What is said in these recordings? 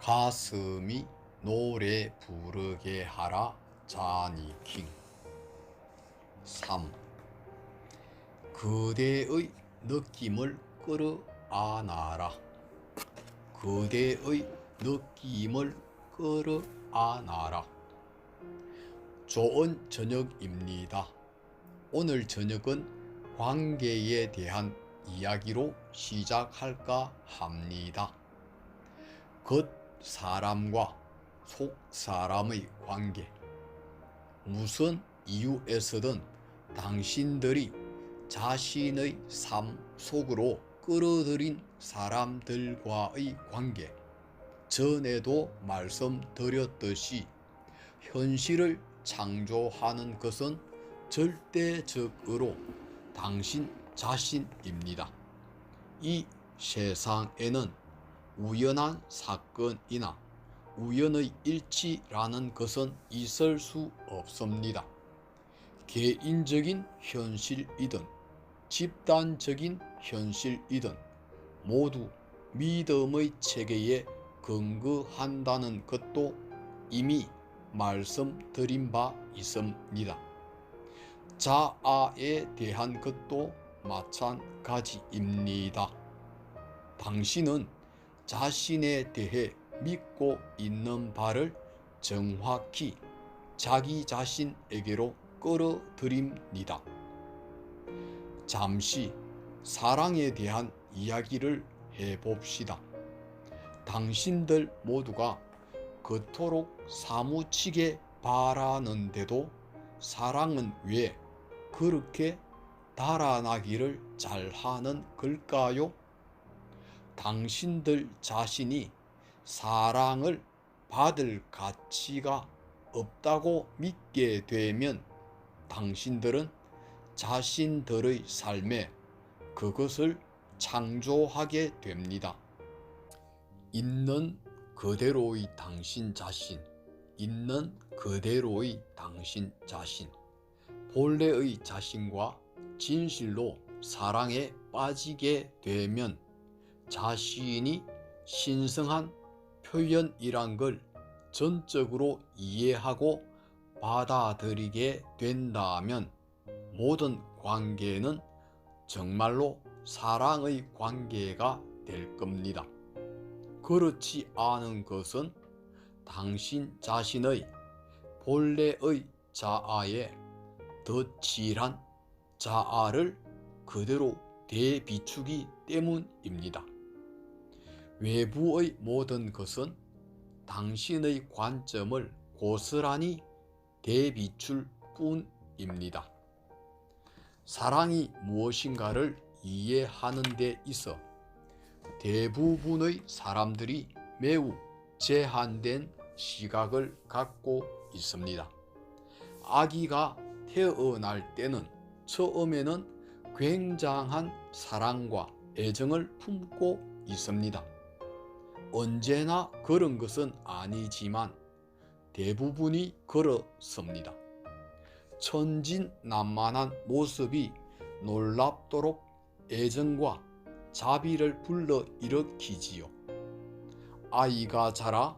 가슴이 노래 부르게 하라 자니킹. 3. 그대의 느낌을 끌어안아라. 그대의 느낌을 끌어안아라. 좋은 저녁입니다. 오늘 저녁은 관계에 대한 이야기로 시작할까 합니다. 겉 사람과 속 사람의 관계. 무슨 이유에서든 당신들이 자신의 삶 속으로 끌어들인 사람들과의 관계. 전에도 말씀드렸듯이 현실을 창조하는 것은 절대적으로 당신 자신입니다. 이 세상에는 우연한 사건이나 우연의 일치라는 것은 있을 수 없습니다. 개인적인 현실이든 집단적인 현실이든 모두 믿음의 체계에 근거한다는 것도 이미 말씀드린 바 있습니다. 자아에 대한 것도 마찬가지입니다. 당신은 자신에 대해 믿고 있는 바를 정확히 자기 자신에게로 끌어들입니다. 잠시 사랑에 대한 이야기를 해봅시다. 당신들 모두가 그토록 사무치게 바라는데도 사랑은 왜 그렇게 달아나기를 잘하는 걸까요? 당신들 자신이 사랑을 받을 가치가 없다고 믿게 되면 당신들은 자신들의 삶에 그것을 창조하게 됩니다. 있는 그대로의 당신 자신, 있는 그대로의 당신 자신, 본래의 자신과 진실로 사랑에 빠지게 되면 자신이 신성한 표현이란 걸 전적으로 이해하고 받아들이게 된다면 모든 관계는 정말로 사랑의 관계가 될 겁니다. 그렇지 않은 것은 당신 자신의 본래의 자아에 덧칠한 자아를 그대로 대비추기 때문입니다. 외부의 모든 것은 당신의 관점을 고스란히 대비출 뿐입니다. 사랑이 무엇인가를 이해하는 데 있어 대부분의 사람들이 매우 제한된 시각을 갖고 있습니다. 아기가 태어날 때는 처음에는 굉장한 사랑과 애정을 품고 있습니다. 언제나 그런 것은 아니지만 대부분이 그렇습니다. 천진난만한 모습이 놀랍도록 애정과 자비를 불러일으키지요. 아이가 자라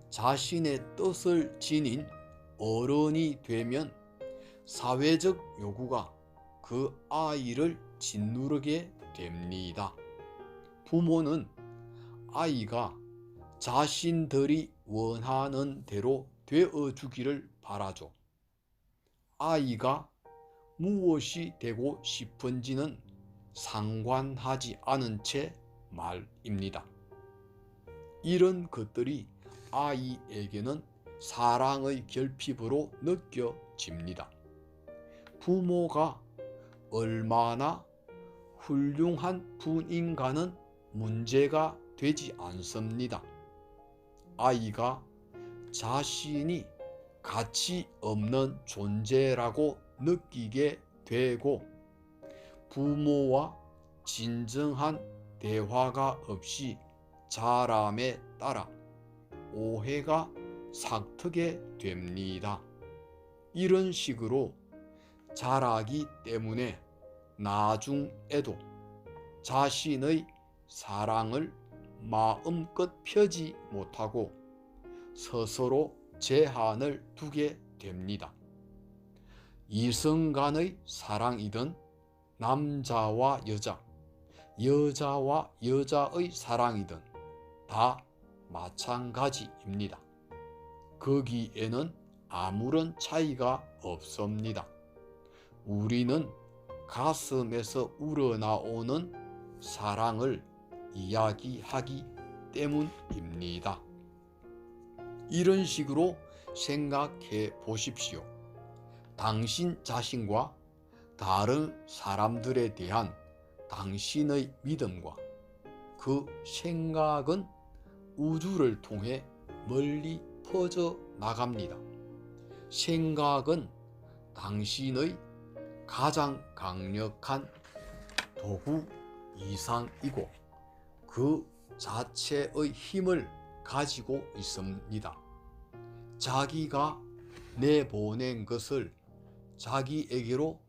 자신의 뜻을 지닌 어른이 되면 사회적 요구가 그 아이를 짓누르게 됩니다. 부모는 아이가 자신들이 원하는 대로 되어주기를 바라죠. 아이가 무엇이 되고 싶은지는 상관하지 않은 채 말입니다. 이런 것들이 아이에게는 사랑의 결핍으로 느껴집니다. 부모가 얼마나 훌륭한 분인가는 문제가 되지 않습니다. 아이가 자신이 가치 없는 존재라고 느끼게 되고 부모와 진정한 대화가 없이 자람에 따라 오해가 삭트게 됩니다. 이런 식으로 자라기 때문에 나중에도 자신의 사랑을 마음껏 펴지 못하고 스스로 제한을 두게 됩니다. 이성 간의 사랑이든 남자와 여자, 여자와 여자의 사랑이든 다 마찬가지입니다. 거기에는 아무런 차이가 없습니다. 우리는 가슴에서 우러나오는 사랑을 이야기하기 때문입니다. 이런 식으로 생각해 보십시오. 당신 자신과 다른 사람들에 대한 당신의 믿음과 그 생각은 우주를 통해 멀리 퍼져 나갑니다. 생각은 당신의 가장 강력한 도구 이상이고 그 자체의 힘을 가지고 있습니다. 자기가 내보낸 것을 자기에게로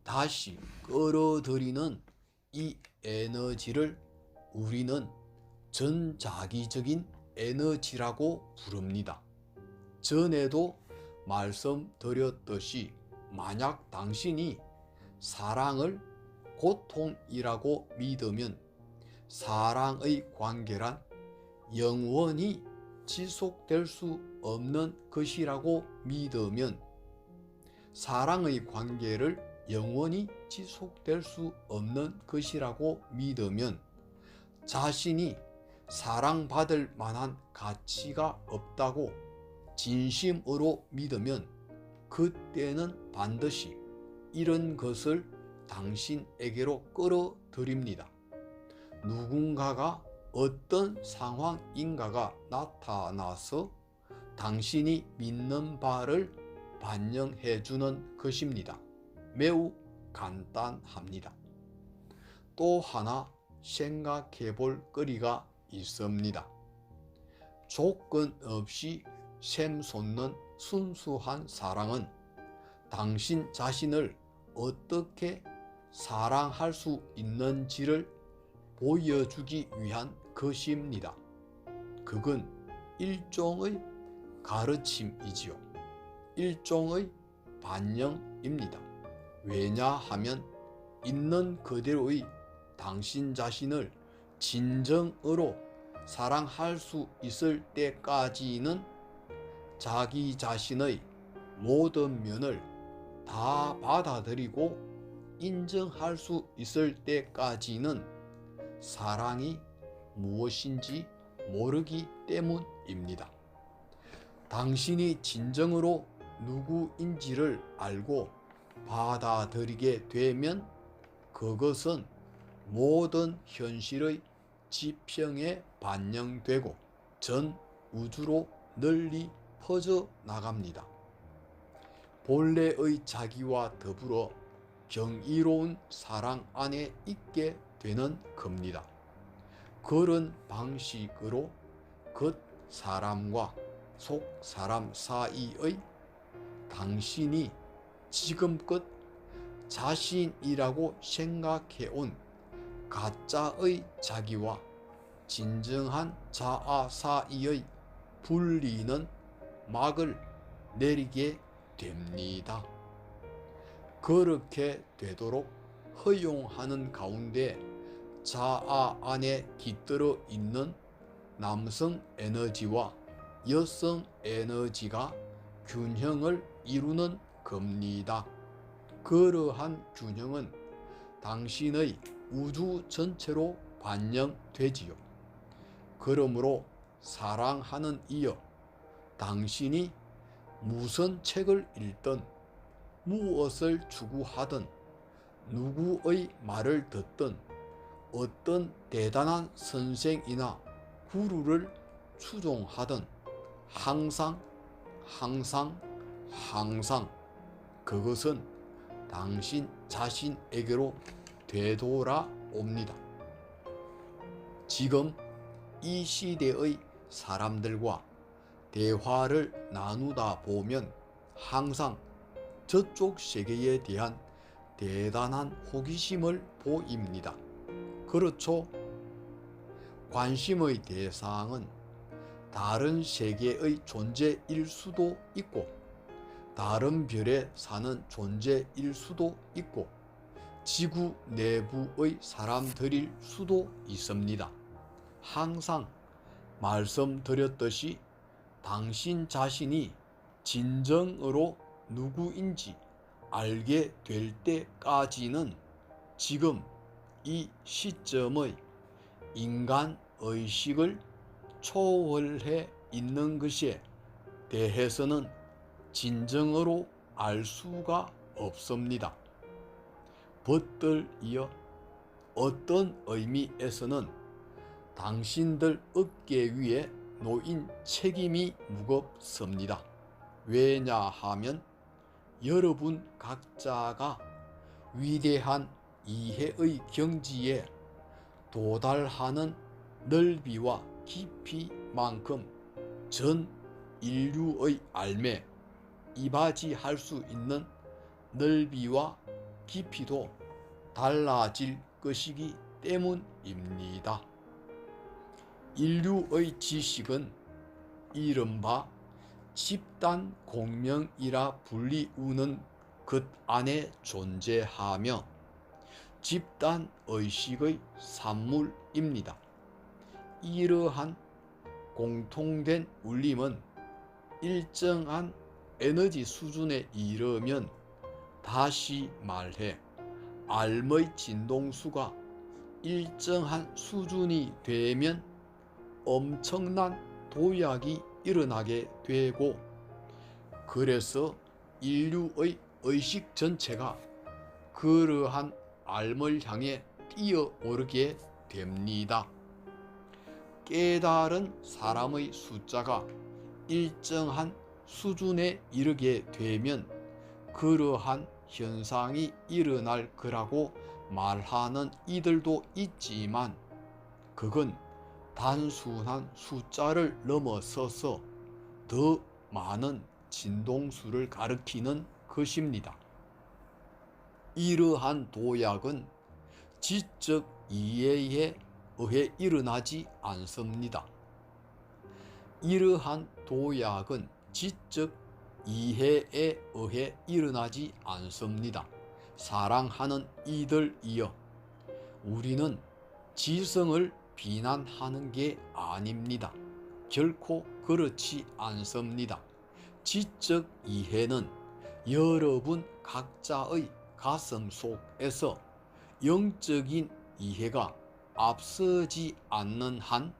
다시 끌어들이는 이 에너지를 우리는 전자기적인 에너지라고 부릅니다. 전에도 말씀드렸듯이 만약 당신이 사랑을 고통이라고 믿으면 사랑의 관계란 영원히 지속될 수 없는 것이라고 믿으면 사랑의 관계를 영원히 지속될 수 없는 것이라고 믿으면 자신이 사랑받을 만한 가치가 없다고 진심으로 믿으면 그때는 반드시 이런 것을 당신에게로 끌어들입니다. 누군가가 어떤 상황인가가 나타나서 당신이 믿는 바를 반영해 주는 것입니다. 매우 간단합니다. 또 하나 생각해 볼 거리가 있습니다. 조건 없이 샘솟는 순수한 사랑은 당신 자신을 어떻게 사랑할 수 있는지를 보여주기 위한 것입니다. 그건 일종의 가르침이지요. 일종의 반영입니다. 왜냐하면 있는 그대로의 당신 자신을 진정으로 사랑할 수 있을 때까지는 자기 자신의 모든 면을 다 받아들이고 인정할 수 있을 때까지는 사랑이 무엇인지 모르기 때문입니다. 당신이 진정으로 누구인지를 알고 받아들이게 되면 그것은 모든 현실의 지평에 반영되고 전 우주로 널리 퍼져 나갑니다. 본래의 자기와 더불어 경이로운 사랑 안에 있게 되는 겁니다. 그런 방식으로 겉 사람과 속 사람 사이의 당신이 지금껏 자신이라고 생각해온 가짜의 자기와 진정한 자아 사이의 분리는 막을 내리게 됩니다. 그렇게 되도록 허용하는 가운데 자아 안에 깃들어 있는 남성 에너지와 여성 에너지가 균형을 이루는 겁니다. 그러한 균형은 당신의 우주 전체로 반영되지요. 그러므로 사랑하는 이여, 당신이 무슨 책을 읽든 무엇을 추구하든 누구의 말을 듣든 어떤 대단한 선생이나 구루를 추종하든 항상 그것은 당신 자신에게로 되돌아옵니다. 지금 이 시대의 사람들과 대화를 나누다 보면 항상 저쪽 세계에 대한 대단한 호기심을 보입니다. 그렇죠? 관심의 대상은 다른 세계의 존재일 수도 있고 다른 별에 사는 존재일 수도 있고 지구 내부의 사람들일 수도 있습니다. 항상 말씀드렸듯이 당신 자신이 진정으로 누구인지 알게 될 때까지는 지금 이 시점의 인간 의식을 초월해 있는 것에 대해서는 진정으로 알 수가 없습니다. 벗들이여 어떤 의미에서는 당신들 어깨 위에 놓인 책임이 무겁습니다. 왜냐하면 여러분 각자가 위대한 이해의 경지에 도달하는 넓이와 깊이만큼 전 인류의 삶에 이바지할 수 있는 넓이와 깊이도 달라질 것이기 때문입니다. 인류의 지식은 이른바 집단 공명이라 불리우는 것 안에 존재하며 집단 의식의 산물입니다. 이러한 공통된 울림은 일정한 에너지 수준에 이르면, 다시 말해 알의 진동수가 일정한 수준이 되면 엄청난 도약이 일어나게 되고, 그래서 인류의 의식 전체가 그러한 알을 향해 뛰어오르게 됩니다. 깨달은 사람의 숫자가 일정한 수준에 이르게 되면 그러한 현상이 일어날 거라고 말하는 이들도 있지만, 그건 단순한 숫자를 넘어서서 더 많은 진동수를 가리키는 것입니다. 이러한 도약은 지적 이해에 의해 일어나지 않습니다. 이러한 도약은 지적 이해에 의해 일어나지 않습니다. 사랑하는 이들이여, 우리는 지성을 비난하는 게 아닙니다. 결코 그렇지 않습니다. 지적 이해는 여러분 각자의 가슴 속에서 영적인 이해가 앞서지 않는 한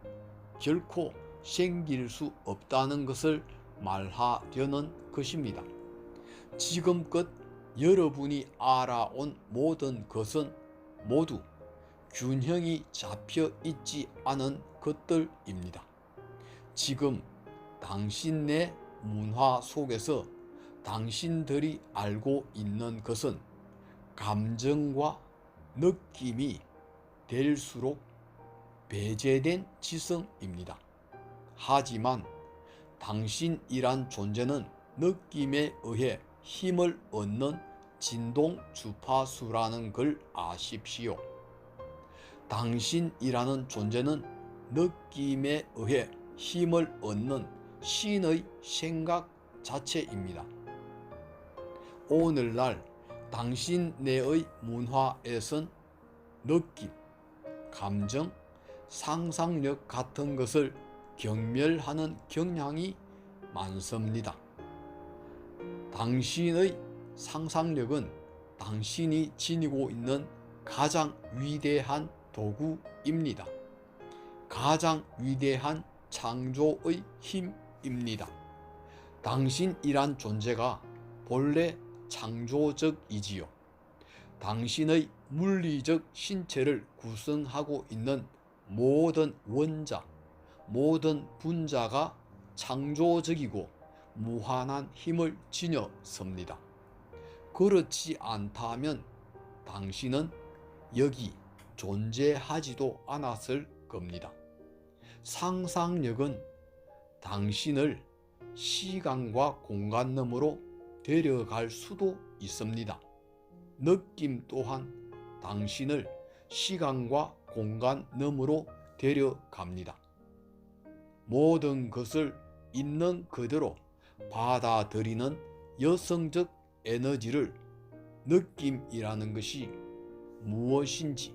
결코 생길 수 없다는 것을 말하려는 것입니다. 지금껏 여러분이 알아온 모든 것은 모두 균형이 잡혀 있지 않은 것들입니다. 지금 당신네 문화 속에서 당신들이 알고 있는 것은 감정과 느낌이 될수록 배제된 지성입니다. 하지만 당신이란 존재는 느낌에 의해 힘을 얻는 진동 주파수라는 걸 아십시오. 당신이라는 존재는 느낌에 의해 힘을 얻는 신의 생각 자체입니다. 오늘날 당신 내의 문화에선 느낌, 감정, 상상력 같은 것을 경멸하는 경향이 많습니다. 당신의 상상력은 당신이 지니고 있는 가장 위대한 도구입니다. 가장 위대한 창조의 힘입니다. 당신이란 존재가 본래 창조적이지요. 당신의 물리적 신체를 구성하고 있는 모든 원자, 모든 분자가 창조적이고 무한한 힘을 지녔습니다. 그렇지 않다면 당신은 여기 존재하지도 않았을 겁니다. 상상력은 당신을 시간과 공간 너머로 데려갈 수도 있습니다. 느낌 또한 당신을 시간과 공간 너머로 데려갑니다. 모든 것을 있는 그대로 받아들이는 여성적 에너지를 느낌이라는 것이 무엇인지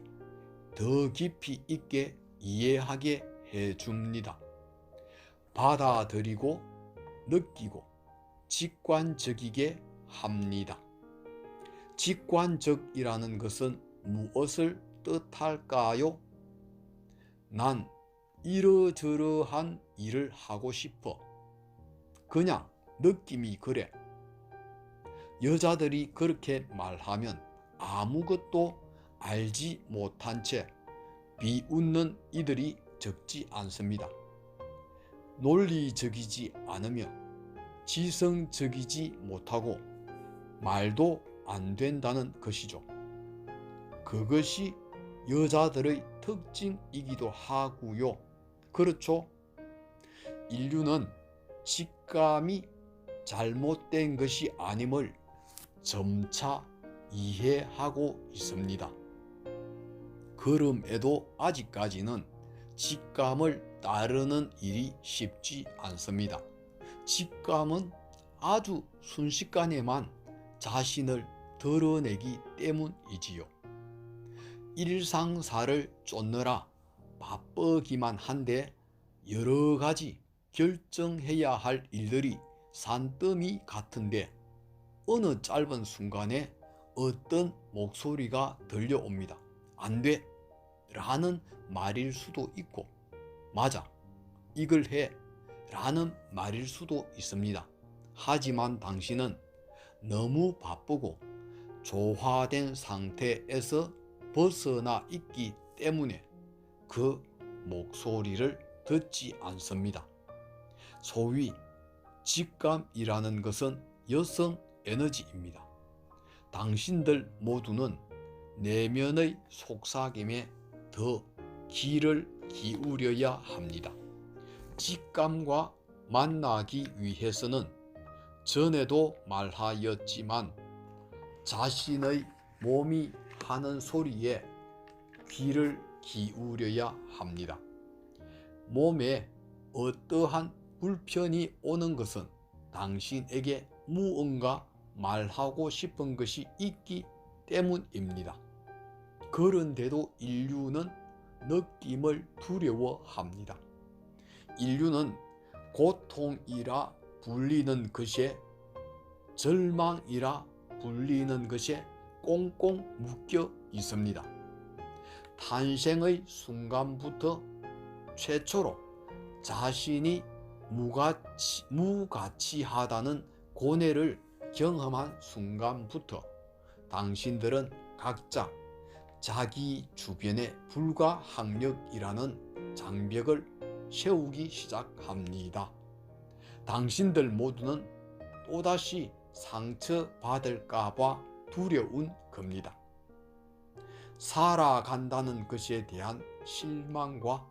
더 깊이 있게 이해하게 해줍니다. 받아들이고 느끼고 직관적이게 합니다. 직관적이라는 것은 무엇을 뜻할까요? 난 이러저러한 일을 하고 싶어. 그냥 느낌이 그래. 여자들이 그렇게 말하면 아무것도 알지 못한 채 비웃는 이들이 적지 않습니다. 논리적이지 않으며 지성적이지 못하고 말도 안 된다는 것이죠. 그것이 여자들의 특징이기도 하고요. 그렇죠? 인류는 직감이 잘못된 것이 아님을 점차 이해하고 있습니다. 그럼에도 아직까지는 직감을 따르는 일이 쉽지 않습니다. 직감은 아주 순식간에만 자신을 드러내기 때문이지요. 일상사를 쫓느라 바쁘기만 한데 여러 가지 결정해야 할 일들이 산더미 같은데 어느 짧은 순간에 어떤 목소리가 들려옵니다. 안 돼! 라는 말일 수도 있고, 맞아! 이걸 해! 라는 말일 수도 있습니다. 하지만 당신은 너무 바쁘고 조화된 상태에서 벗어나 있기 때문에 그 목소리를 듣지 않습니다. 소위 직감이라는 것은 여성 에너지입니다. 당신들 모두는 내면의 속삭임에 더 귀를 기울여야 합니다. 직감과 만나기 위해서는 전에도 말하였지만 자신의 몸이 하는 소리에 귀를 기울여야 합니다. 몸에 어떠한 불편이 오는 것은 당신에게 무언가 말하고 싶은 것이 있기 때문입니다. 그런데도 인류는 느낌을 두려워합니다. 인류는 고통이라 불리는 것에 절망이라 불리는 것에 꽁꽁 묶여 있습니다. 탄생의 순간부터 최초로 자신이 무가치하다는 고뇌를 경험한 순간부터 당신들은 각자 자기 주변에 불가항력이라는 장벽을 세우기 시작합니다. 당신들 모두는 또다시 상처받을까봐 두려운 겁니다. 살아간다는 것에 대한 실망과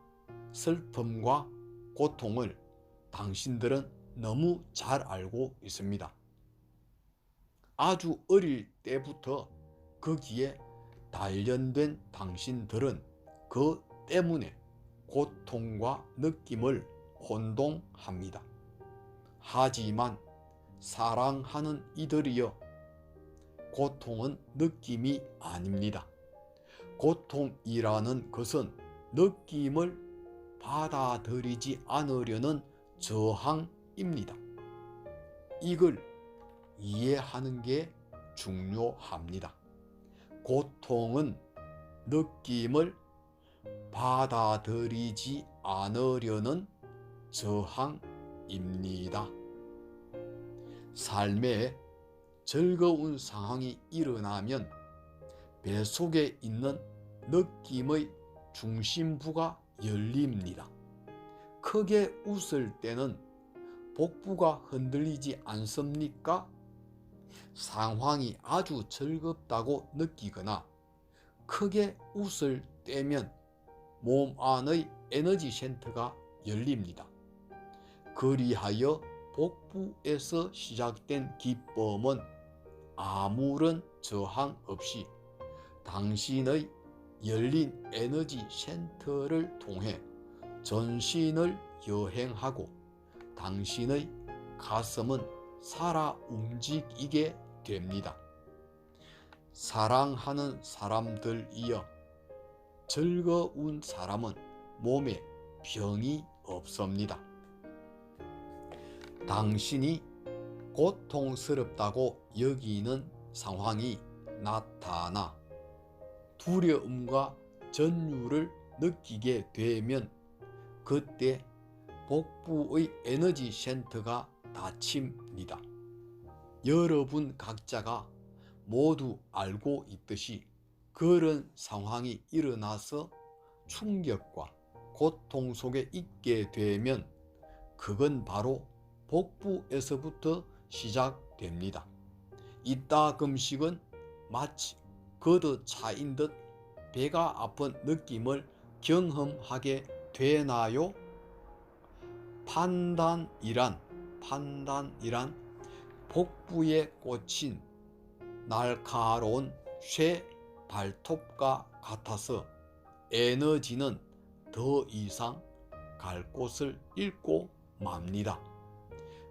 슬픔과 고통을 당신들은 너무 잘 알고 있습니다. 아주 어릴 때부터 거기에 단련된 당신들은 그 때문에 고통과 느낌을 혼동합니다. 하지만 사랑하는 이들이여, 고통은 느낌이 아닙니다. 고통이라는 것은 느낌을 받아들이지 않으려는 저항입니다. 이걸 이해하는 게 중요합니다. 고통은 느낌을 받아들이지 않으려는 저항입니다. 삶에 즐거운 상황이 일어나면 뱃속에 있는 느낌의 중심부가 열립니다. 크게 웃을 때는 복부가 흔들리지 않습니까? 상황이 아주 즐겁다고 느끼거나 크게 웃을 때면 몸 안의 에너지 센터가 열립니다. 그리하여 복부에서 시작된 기쁨은 아무런 저항 없이 당신의 열린 에너지 센터를 통해 전신을 여행하고 당신의 가슴은 살아 움직이게 됩니다. 사랑하는 사람들이여, 즐거운 사람은 몸에 병이 없습니다. 당신이 고통스럽다고 여기는 상황이 나타나 두려움과 전율을 느끼게 되면 그때 복부의 에너지 센터가 닫힙니다. 여러분 각자가 모두 알고 있듯이 그런 상황이 일어나서 충격과 고통 속에 있게 되면 그건 바로 복부에서부터 시작됩니다. 이따금씩은 마치 걷어차인 듯 배가 아픈 느낌을 경험하게 되나요? 판단이란 복부에 꽂힌 날카로운 쇠 발톱과 같아서 에너지는 더 이상 갈 곳을 잃고 맙니다.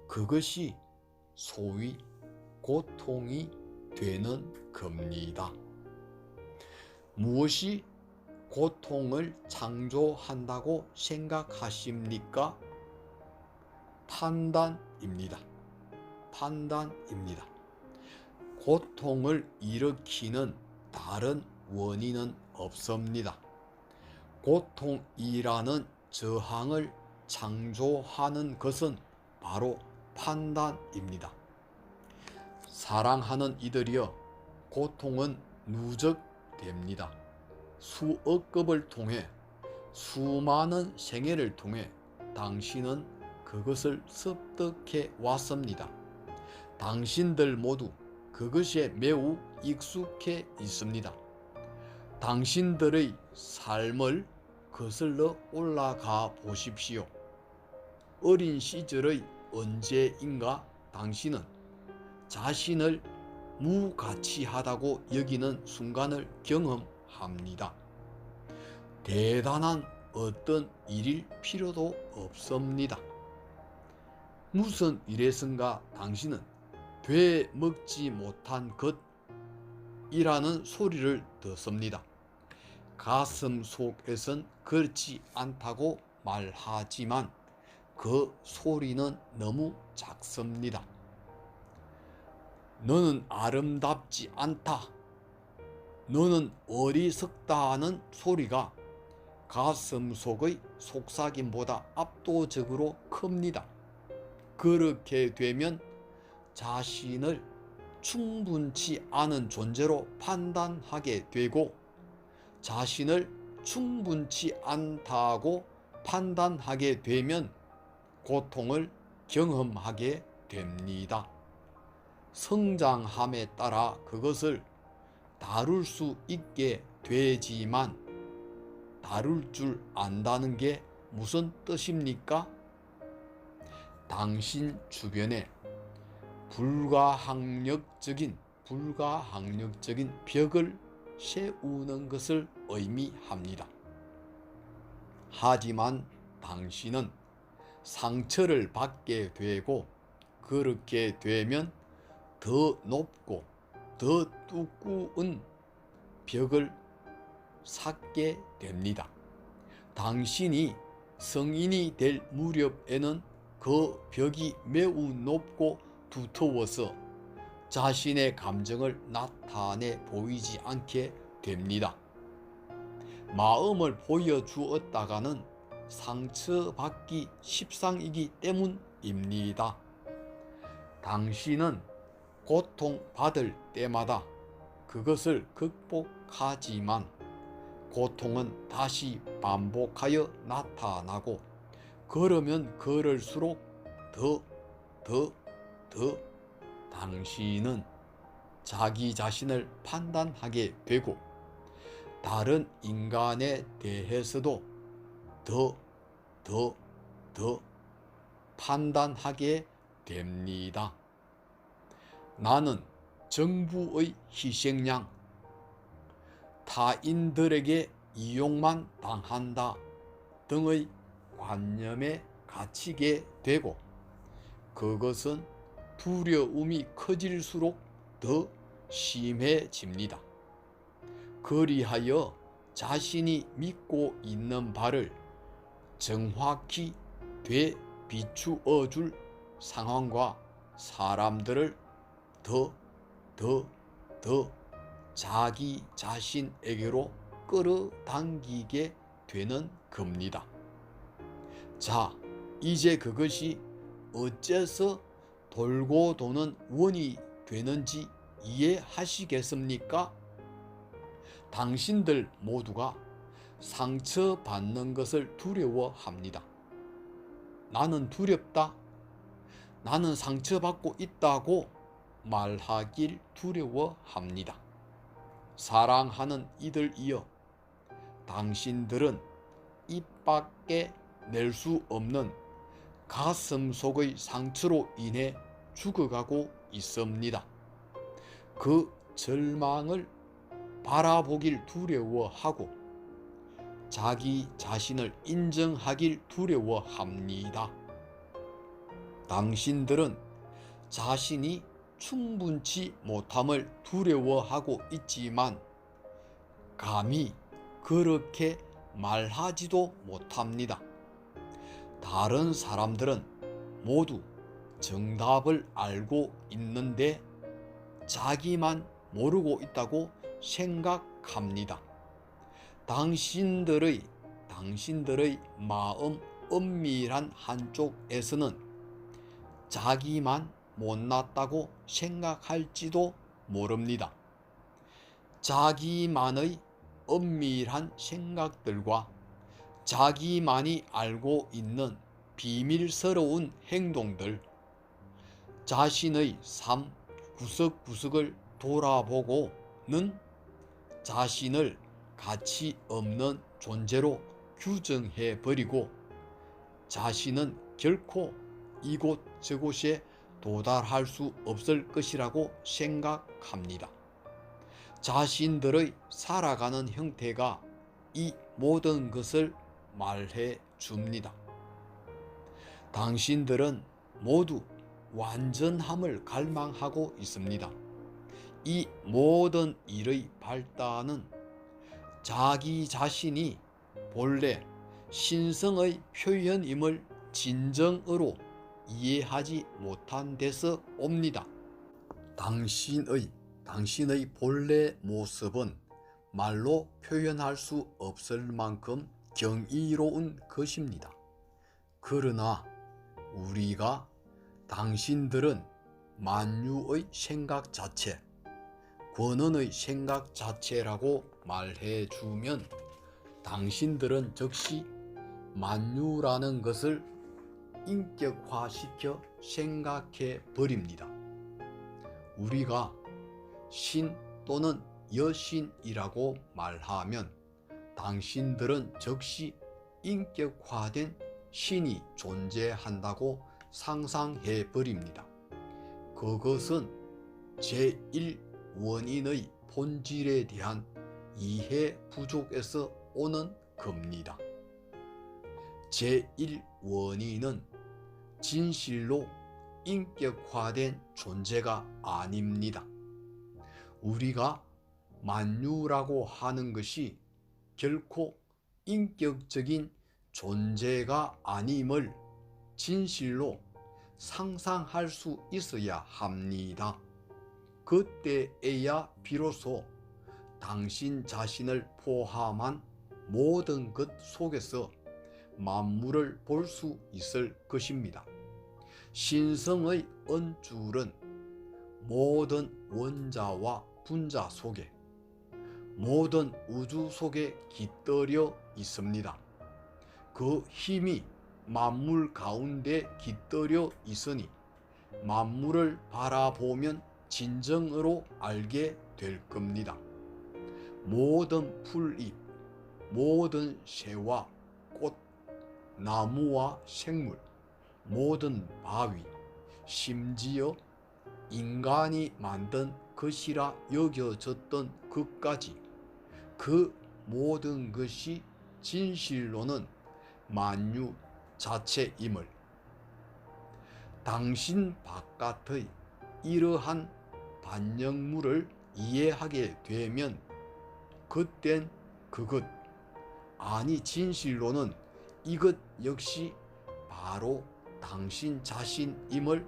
그것이 소위 고통이 되는 겁니다. 무엇이 고통을 창조한다고 생각하십니까? 판단입니다. 고통을 일으키는 다른 원인은 없습니다. 고통이라는 저항을 창조하는 것은 바로 판단입니다. 사랑하는 이들이여, 고통은 누적됩니다. 수억 급을 통해, 수많은 생애를 통해 당신은 그것을 습득해 왔습니다. 당신들 모두 그것에 매우 익숙해 있습니다. 당신들의 삶을 거슬러 올라가 보십시오. 어린 시절의 언제인가 당신은 자신을 무가치하다고 여기는 순간을 경험합니다. 대단한 어떤 일일 필요도 없습니다. 무슨 일에선가 당신은 되먹지 못한 것이라는 소리를 듣습니다. 가슴 속에선 그렇지 않다고 말하지만 그 소리는 너무 작습니다. 너는 아름답지 않다, 너는 어리석다 하는 소리가 가슴 속의 속삭임보다 압도적으로 큽니다. 그렇게 되면 자신을 충분치 않은 존재로 판단하게 되고, 자신을 충분치 않다고 판단하게 되면 고통을 경험하게 됩니다. 성장함에 따라 그것을 다룰 수 있게 되지만 다룰 줄 안다는 게 무슨 뜻입니까? 당신 주변에 불가항력적인 벽을 세우는 것을 의미합니다. 하지만 당신은 상처를 받게 되고, 그렇게 되면 더 높고 더 두꺼운 벽을 쌓게 됩니다. 당신이 성인이 될 무렵에는 그 벽이 매우 높고 두터워서 자신의 감정을 나타내 보이지 않게 됩니다. 마음을 보여주었다가는 상처받기 십상이기 때문입니다. 당신은 고통받을 때마다 그것을 극복하지만 고통은 다시 반복하여 나타나고, 그러면 그럴수록 더 당신은 자기 자신을 판단하게 되고, 다른 인간에 대해서도 더 판단하게 됩니다. 나는 정부의 희생양, 타인들에게 이용만 당한다 등의 관념에 갇히게 되고, 그것은 두려움이 커질수록 더 심해집니다. 그리하여 자신이 믿고 있는 바를 정확히 되비추어 줄 상황과 사람들을 더 자기 자신에게로 끌어당기게 되는 겁니다. 자, 이제 그것이 어째서 돌고 도는 원이 되는지 이해하시겠습니까? 당신들 모두가 상처받는 것을 두려워합니다. 나는 두렵다, 나는 상처받고 있다고 말하길 두려워합니다. 사랑하는 이들이여, 당신들은 입 밖에 낼 수 없는 가슴 속의 상처로 인해 죽어가고 있습니다. 그 절망을 바라보길 두려워하고 자기 자신을 인정하길 두려워합니다. 당신들은 자신이 충분치 못함을 두려워하고 있지만 감히 그렇게 말하지도 못합니다. 다른 사람들은 모두 정답을 알고 있는데 자기만 모르고 있다고 생각합니다. 당신들의 마음 엄밀한 한쪽에서는 자기만 못났다고 생각할지도 모릅니다. 자기만의 엄밀한 생각들과 자기만이 알고 있는 비밀스러운 행동들, 자신의 삶 구석구석을 돌아보고는 자신을 가치 없는 존재로 규정해버리고 자신은 결코 이곳저곳에 도달할 수 없을 것이라고 생각합니다. 자신들의 살아가는 형태가 이 모든 것을 말해 줍니다. 당신들은 모두 완전함을 갈망하고 있습니다. 이 모든 일의 발단은 자기 자신이 본래 신성의 표현임을 진정으로 이해하지 못한 데서 옵니다. 당신의 본래 모습은 말로 표현할 수 없을 만큼 경이로운 것입니다. 그러나 우리가 당신들은 만유의 생각 자체, 권원의 생각 자체라고 말해주면 당신들은 즉시 만유라는 것을 인격화시켜 생각해 버립니다. 우리가 신 또는 여신이라고 말하면 당신들은 즉시 인격화된 신이 존재한다고 상상해 버립니다. 그것은 제1원인의 본질에 대한 이해 부족에서 오는 겁니다. 제1원인은 진실로 인격화된 존재가 아닙니다. 우리가 만유라고 하는 것이 결코 인격적인 존재가 아님을 진실로 상상할 수 있어야 합니다. 그때에야 비로소 당신 자신을 포함한 모든 것 속에서 만물을 볼 수 있을 것입니다. 신성의 언줄은 모든 원자와 분자 속에, 모든 우주 속에 깃들여 있습니다. 그 힘이 만물 가운데 깃들여 있으니 만물을 바라보면 진정으로 알게 될 겁니다. 모든 풀잎, 모든 새와 꽃, 나무와 생물, 모든 바위, 심지어 인간이 만든 것이라 여겨졌던 것까지 그 모든 것이 진실로는 만유 자체임을 당신 바깥의 이러한 반영물을 이해하게 되면 그땐 그것, 아니 진실로는 이것 역시 바로 당신 자신임을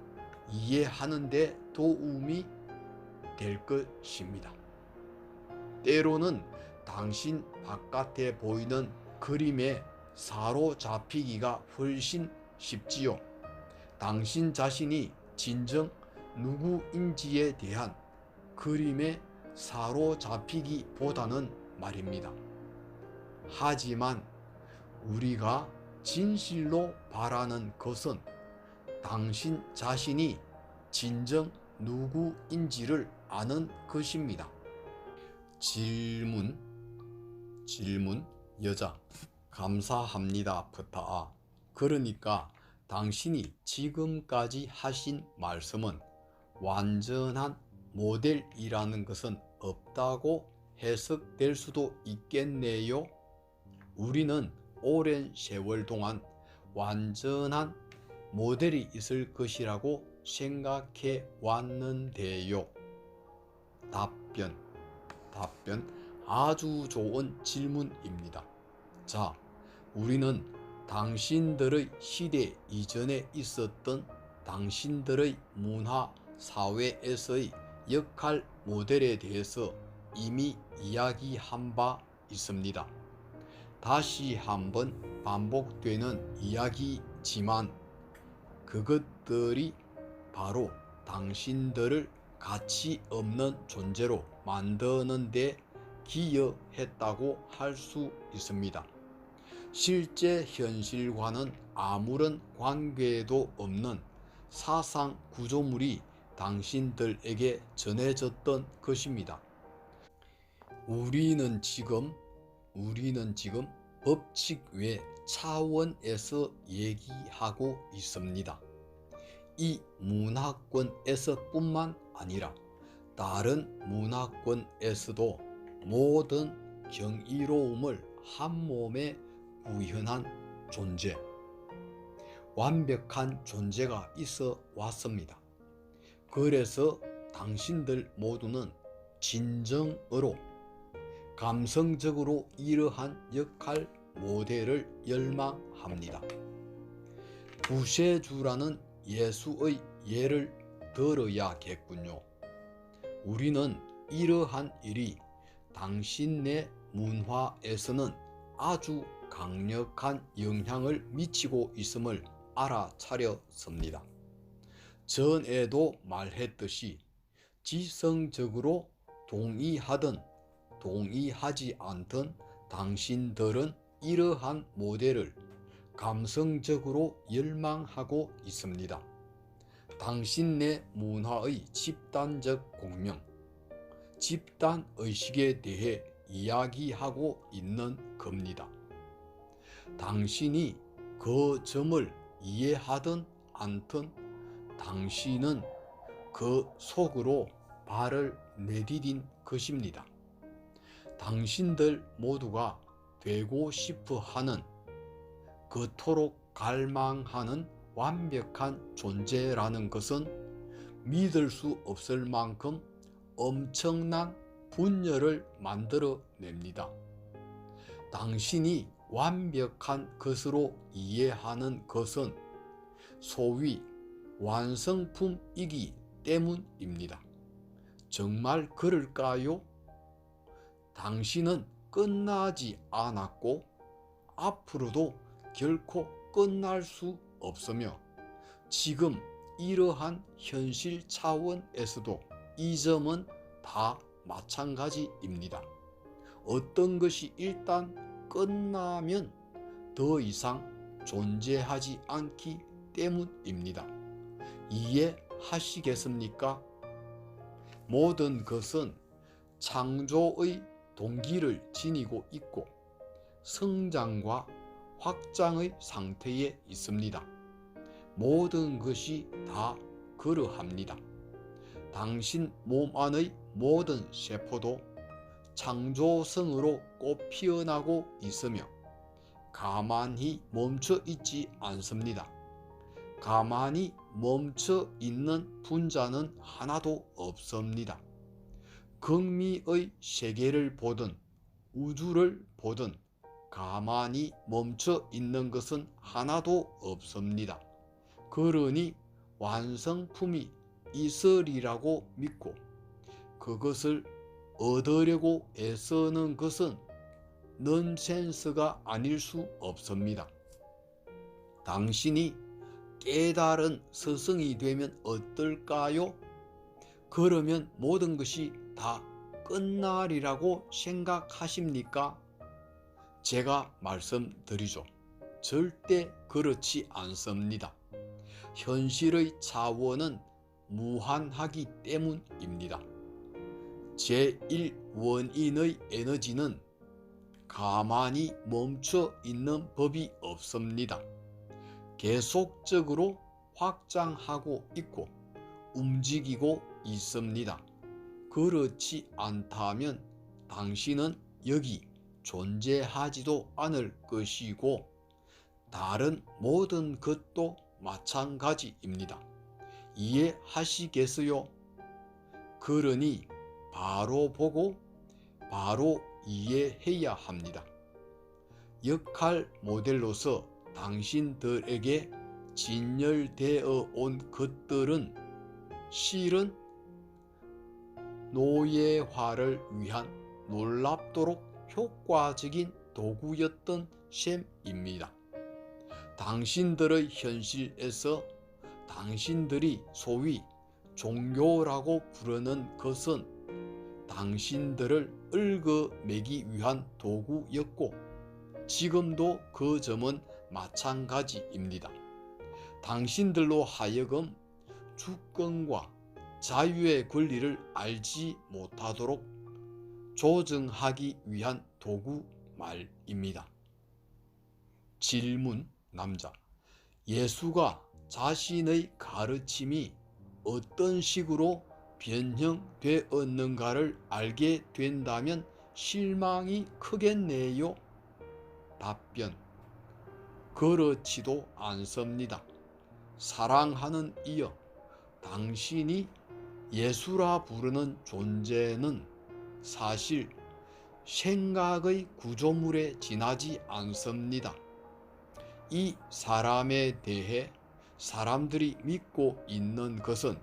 이해하는 데 도움이 될 것입니다. 때로는 당신 바깥에 보이는 그림에 사로잡히기가 훨씬 쉽지요. 당신 자신이 진정 누구인지에 대한 그림에 사로잡히기보다는 말입니다. 하지만 우리가 진실로 바라는 것은 당신 자신이 진정 누구인지를 아는 것입니다. 질문 여자 감사합니다 부타아. 그러니까 당신이 지금까지 하신 말씀은 완전한 모델이라는 것은 없다고 해석될 수도 있겠네요. 우리는 오랜 세월 동안 완전한 모델이 있을 것이라고 생각해 왔는데요. 답변 아주 좋은 질문입니다. 자, 우리는 당신들의 시대 이전에 있었던 당신들의 문화 사회에서의 역할 모델에 대해서 이미 이야기한 바 있습니다. 다시 한번 반복되는 이야기지만 그것들이 바로 당신들을 가치 없는 존재로 만드는 데 기여했다고 할 수 있습니다. 실제 현실과는 아무런 관계도 없는 사상 구조물이 당신들에게 전해졌던 것입니다. 우리는 지금 법칙 외 차원에서 얘기하고 있습니다. 이 문화권에서뿐만 아니라 다른 문화권에서도 모든 경이로움을 한 몸에 구현한 존재, 완벽한 존재가 있어 왔습니다. 그래서 당신들 모두는 진정으로 감성적으로 이러한 역할 모델을 열망합니다. 구세주라는 예수의 예를 들어야겠군요. 우리는 이러한 일이 당신네 문화에서는 아주 강력한 영향을 미치고 있음을 알아차렸습니다. 전에도 말했듯이 지성적으로 동의하든 동의하지 않든 당신들은 이러한 모델을 감성적으로 열망하고 있습니다. 당신네 문화의 집단적 공명, 집단의식에 대해 이야기하고 있는 겁니다. 당신이 그 점을 이해하든 않든 당신은 그 속으로 발을 내디딘 것입니다. 당신들 모두가 되고 싶어 하는, 그토록 갈망하는 완벽한 존재라는 것은 믿을 수 없을 만큼 엄청난 분열을 만들어냅니다. 당신이 완벽한 것으로 이해하는 것은 소위 완성품이기 때문입니다. 정말 그럴까요? 당신은 끝나지 않았고 앞으로도 결코 끝날 수 없으며 지금 이러한 현실 차원에서도 이 점은 다 마찬가지입니다. 어떤 것이 일단 끝나면 더 이상 존재하지 않기 때문입니다. 이해하시겠습니까? 모든 것은 창조의 동기를 지니고 있고 성장과 확장의 상태에 있습니다. 모든 것이 다 그러합니다. 당신 몸 안의 모든 세포도 창조성으로 꽃 피어나고 있으며 가만히 멈춰 있지 않습니다. 가만히 멈춰 있는 분자는 하나도 없습니다. 극미의 세계를 보든 우주를 보든 가만히 멈춰 있는 것은 하나도 없습니다. 그러니 완성품이 있으리라고 믿고 그것을 얻으려고 애쓰는 것은 넌센스가 아닐 수 없습니다. 당신이 깨달은 스승이 되면 어떨까요? 그러면 모든 것이 다 끝나리라고 생각하십니까? 제가 말씀드리죠. 절대 그렇지 않습니다. 현실의 차원은 무한하기 때문입니다. 제1원인의 에너지는 가만히 멈춰 있는 법이 없습니다. 계속적으로 확장하고 있고 움직이고 있습니다. 그렇지 않다면 당신은 여기 존재하지도 않을 것이고 다른 모든 것도 마찬가지입니다. 이해하시겠어요? 그러니 바로 보고 바로 이해해야 합니다. 역할 모델로서 당신들에게 진열되어 온 것들은 실은 노예화를 위한 놀랍도록 효과적인 도구였던 셈입니다. 당신들의 현실에서 당신들이 소위 종교라고 부르는 것은 당신들을 얽어매기 위한 도구였고 지금도 그 점은 마찬가지입니다. 당신들로 하여금 주권과 자유의 권리를 알지 못하도록 조정하기 위한 도구 말입니다. 질문 남자. 예수가 자신의 가르침이 어떤 식으로 변형되었는가를 알게 된다면 실망이 크겠네요. 답변. 그렇지도 않습니다. 사랑하는 이여, 당신이 예수라 부르는 존재는 사실 생각의 구조물에 지나지 않습니다. 이 사람에 대해 사람들이 믿고 있는 것은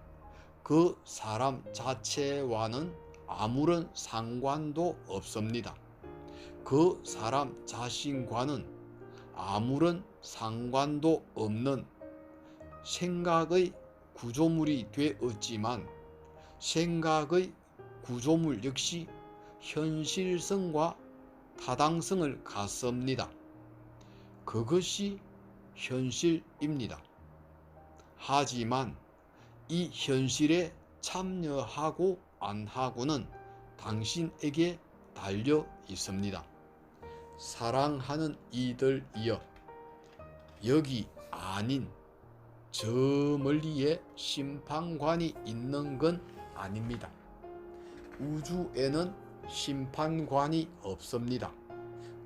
그 사람 자체와는 아무런 상관도 없습니다. 그 사람 자신과는 아무런 상관도 없는 생각의 구조물이 되었지만 생각의 구조물 역시 현실성과 타당성을 갖습니다. 그것이 현실입니다. 하지만 이 현실에 참여하고 안 하고는 당신에게 달려 있습니다. 사랑하는 이들이여, 여기 아닌 저 멀리에 심판관이 있는 건 아닙니다. 우주에는 심판관이 없습니다.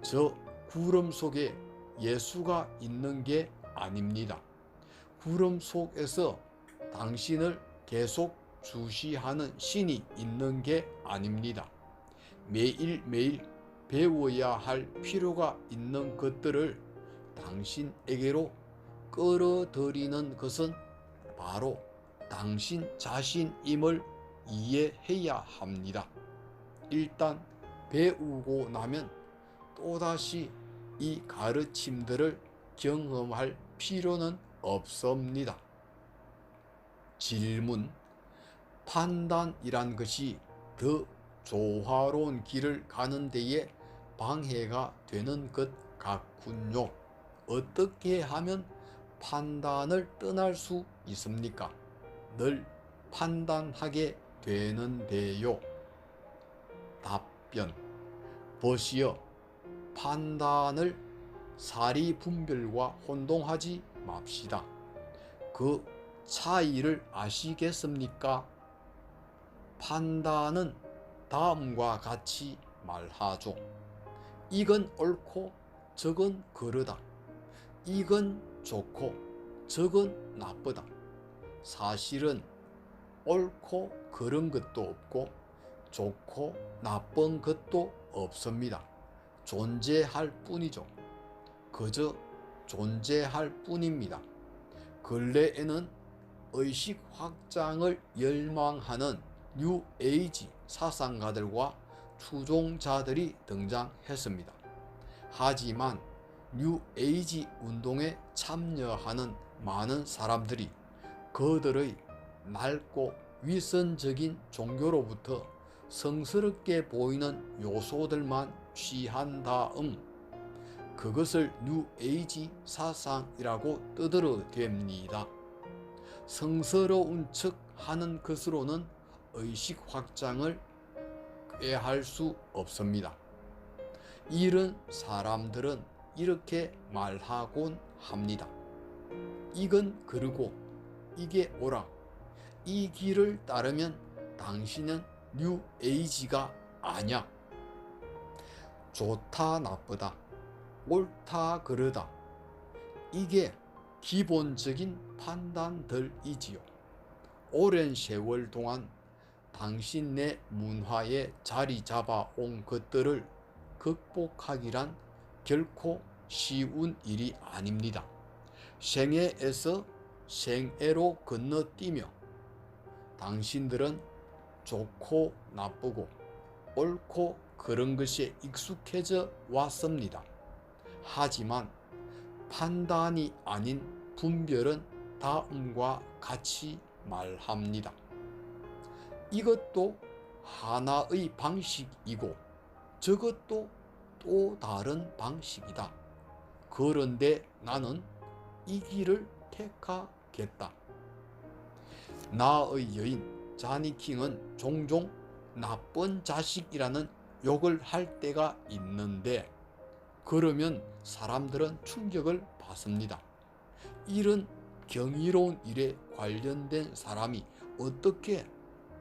저 구름 속에 예수가 있는 게 아닙니다. 구름 속에서 당신을 계속 주시하는 신이 있는 게 아닙니다. 매일매일 배워야 할 필요가 있는 것들을 당신에게로 끌어들이는 것은 바로 당신 자신임을 이해해야 합니다. 일단 배우고 나면 또다시 이 가르침들을 경험할 필요는 없습니다. 질문. 판단이란 것이 더 조화로운 길을 가는 데에 방해가 되는 것 같군요. 어떻게 하면 판단을 떠날 수 있습니까? 늘 판단하게 되는데요. 답변. 보시오. 판단을 사리분별과 혼동하지 맙시다. 그 차이를 아시겠습니까? 판단은 다음과 같이 말하죠. 이건 옳고 저건 그르다. 이건 좋고 저건 나쁘다. 사실은 옳고 그른 것도 없고 좋고 나쁜 것도 없습니다. 존재할 뿐이죠. 그저 존재할 뿐입니다. 근래에는 의식 확장을 열망하는 뉴에이지 사상가들과 추종자들이 등장했습니다. 하지만 뉴에이지 운동에 참여하는 많은 사람들이 그들의 낡고 위선적인 종교로부터 성스럽게 보이는 요소들만 취한 다음 그것을 뉴에이지 사상이라고 떠들어댑니다. 성스러운 척 하는 것으로는 의식 확장을 꾀할 수 없습니다. 이런 사람들은 이렇게 말하곤 합니다. 이건 그르고 이게 옳아. 이 길을 따르면 당신은 뉴에이지가 아냐. 좋다 나쁘다, 옳다 그르다, 이게 기본적인 판단들이지요. 오랜 세월 동안 당신네 문화에 자리 잡아온 것들을 극복하기란 결코 쉬운 일이 아닙니다. 생애에서 생애로 건너뛰며 당신들은 좋고 나쁘고 옳고 그런 것에 익숙해져 왔습니다. 하지만 판단이 아닌 분별은 다음과 같이 말합니다. 이것도 하나의 방식이고 저것도 또 다른 방식이다. 그런데 나는 이 길을 택하겠다. 나의 여인 자니킹은 종종 나쁜 자식이라는 욕을 할 때가 있는데 그러면 사람들은 충격을 받습니다. 이런 경이로운 일에 관련된 사람이 어떻게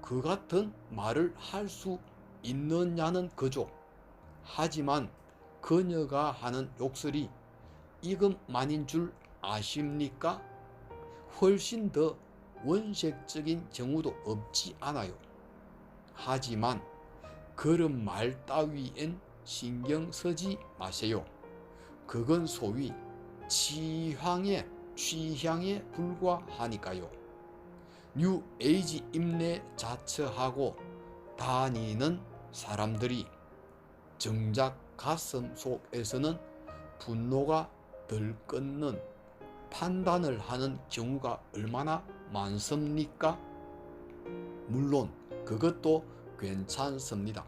그 같은 말을 할 수 있느냐는 거죠. 하지만 그녀가 하는 욕설이 이것만인 줄 아십니까? 훨씬 더 원색적인 경우도 없지 않아요. 하지만 그런 말 따위엔 신경 쓰지 마세요. 그건 소위 취향에 불과하니까요. 뉴에이지 입내 자처하고 다니는 사람들이 정작 가슴 속에서는 분노가 들끓는 판단을 하는 경우가 얼마나 많습니까? 물론 그것도 괜찮습니다.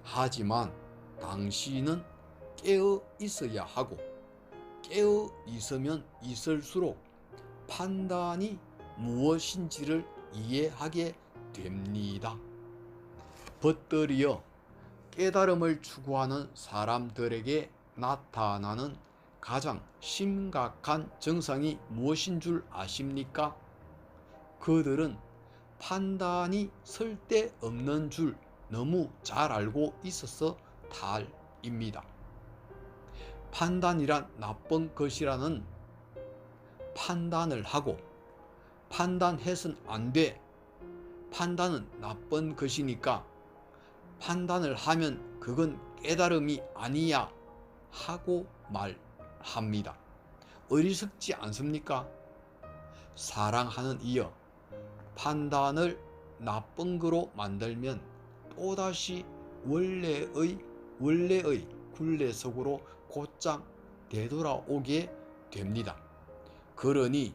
하지만 당신은 깨어 있어야 하고 깨어 있으면 있을수록 판단이 무엇인지를 이해하게 됩니다. 벗들이여 깨달음을 추구하는 사람들에게 나타나는 가장 심각한 증상이 무엇인 줄 아십니까? 그들은 판단이 쓸데없는 줄 너무 잘 알고 있어서 탈입니다. 판단이란 나쁜 것이라는 판단을 하고 판단해선 안 돼. 판단은 나쁜 것이니까 판단을 하면 그건 깨달음이 아니야 하고 말합니다. 어리석지 않습니까? 사랑하는 이여, 판단을 나쁜 거로 만들면 또다시 원래의 굴레 속으로 곧장 되돌아오게 됩니다. 그러니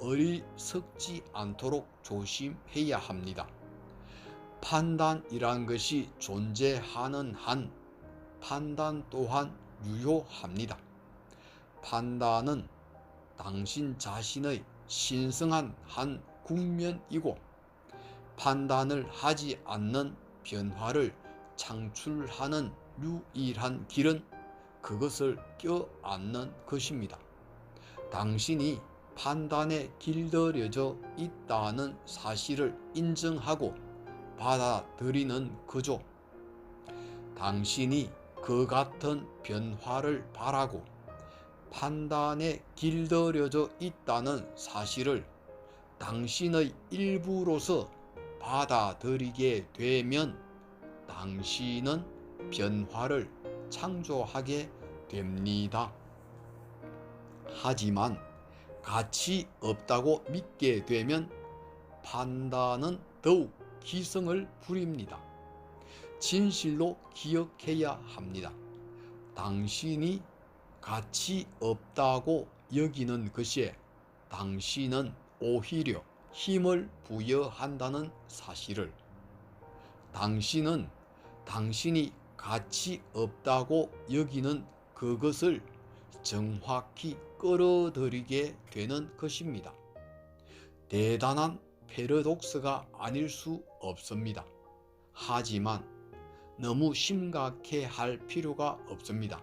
어리석지 않도록 조심해야 합니다. 판단이란 것이 존재하는 한 판단 또한 유효합니다. 판단은 당신 자신의 신성한 한 국면이고 판단을 하지 않는 변화를 창출하는 유일한 길은 그것을 껴안는 것입니다. 당신이 판단에 길들여져 있다는 사실을 인정하고 받아들이는 거죠. 당신이 그 같은 변화를 바라고 판단에 길들여져 있다는 사실을 당신의 일부로서 받아들이게 되면 당신은 변화를 창조하게 됩니다. 하지만 가치 없다고 믿게 되면 판단은 더욱 기승을 부립니다. 진실로 기억해야 합니다. 당신이 가치 없다고 여기는 것에 당신은 오히려 힘을 부여한다는 사실을, 당신은 당신이 가치 없다고 여기는 그것을 정확히 끌어들이게 되는 것입니다. 대단한 패러독스가 아닐 수 없습니다. 하지만 너무 심각해 할 필요가 없습니다.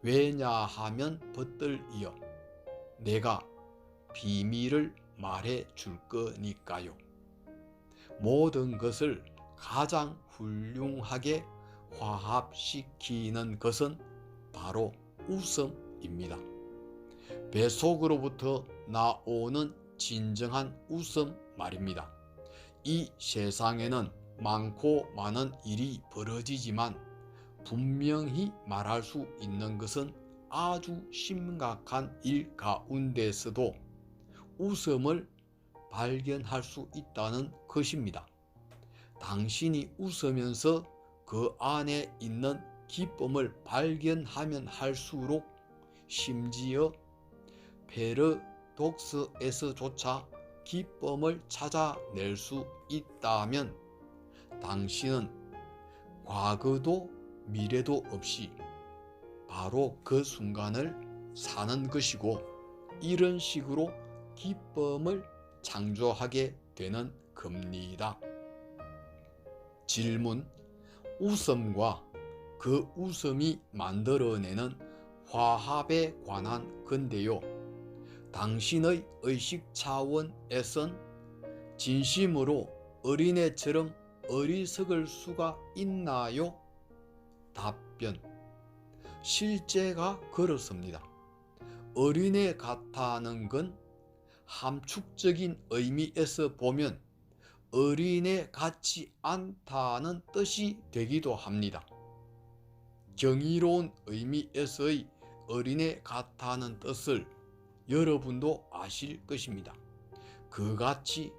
왜냐하면 붙들이여 내가 비밀을 말해 줄 거니까요. 모든 것을 가장 훌륭하게 화합시키는 것은 바로 웃음입니다. 뱃속으로부터 나오는 진정한 웃음 말입니다. 이 세상에는 많고 많은 일이 벌어지지만 분명히 말할 수 있는 것은 아주 심각한 일 가운데서도 웃음을 발견할 수 있다는 것입니다. 당신이 웃으면서 그 안에 있는 기쁨을 발견하면 할수록, 심지어 패러독스에서조차 기쁨을 찾아낼 수 있다면 당신은 과거도 미래도 없이 바로 그 순간을 사는 것이고, 이런 식으로 기쁨을 창조하게 되는 겁니다. 질문: 웃음과 그 웃음이 만들어내는 화합에 관한 건데요. 당신의 의식 차원에선 진심으로 어린애처럼 어리석을 수가 있나요? 답변: 실제가 그렇습니다. 어린애 같다는 건 함축적인 의미에서 보면 어린애 같지 않다는 뜻이 되기도 합니다. 경이로운 의미에서의 어린애 같다는 뜻을 여러분도 아실 것입니다. 그같이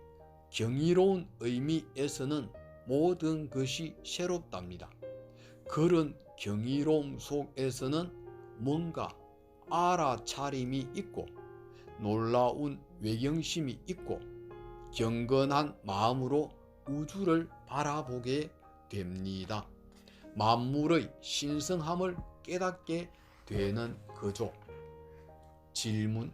경이로운 의미에서는 모든 것이 새롭답니다. 그런 경이로움 속에서는 뭔가 알아차림이 있고 놀라운 외경심이 있고 경건한 마음으로 우주를 바라보게 됩니다. 만물의 신성함을 깨닫게 되는 거죠. 질문: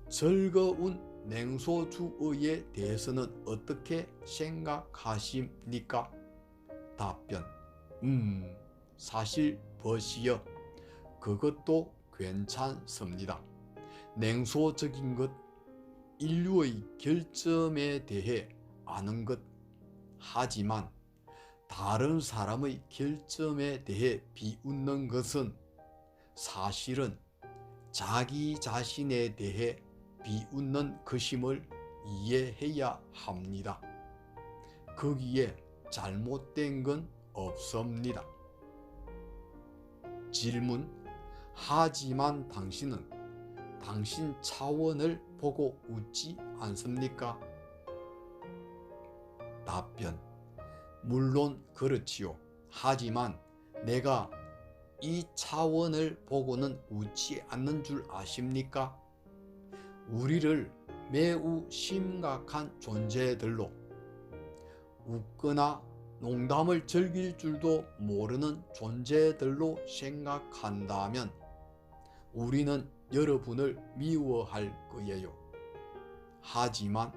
즐거운 냉소주의에 대해서는 어떻게 생각하십니까? 답변: 사실 버시여 그것도 괜찮습니다. 냉소적인 것, 인류의 결점에 대해 아는 것, 하지만 다른 사람의 결점에 대해 비웃는 것은 사실은 자기 자신에 대해 비웃는 것임을 이해해야 합니다. 거기에 잘못된 건 없습니다. 질문: 하지만 당신은 당신 차원을 보고 웃지 않습니까? 답변: 물론 그렇지요. 하지만 내가 이 차원을 보고는 웃지 않는 줄 아십니까? 우리를 매우 심각한 존재들로, 웃거나 농담을 즐길 줄도 모르는 존재들로 생각한다면 우리는 여러분을 미워할 거예요. 하지만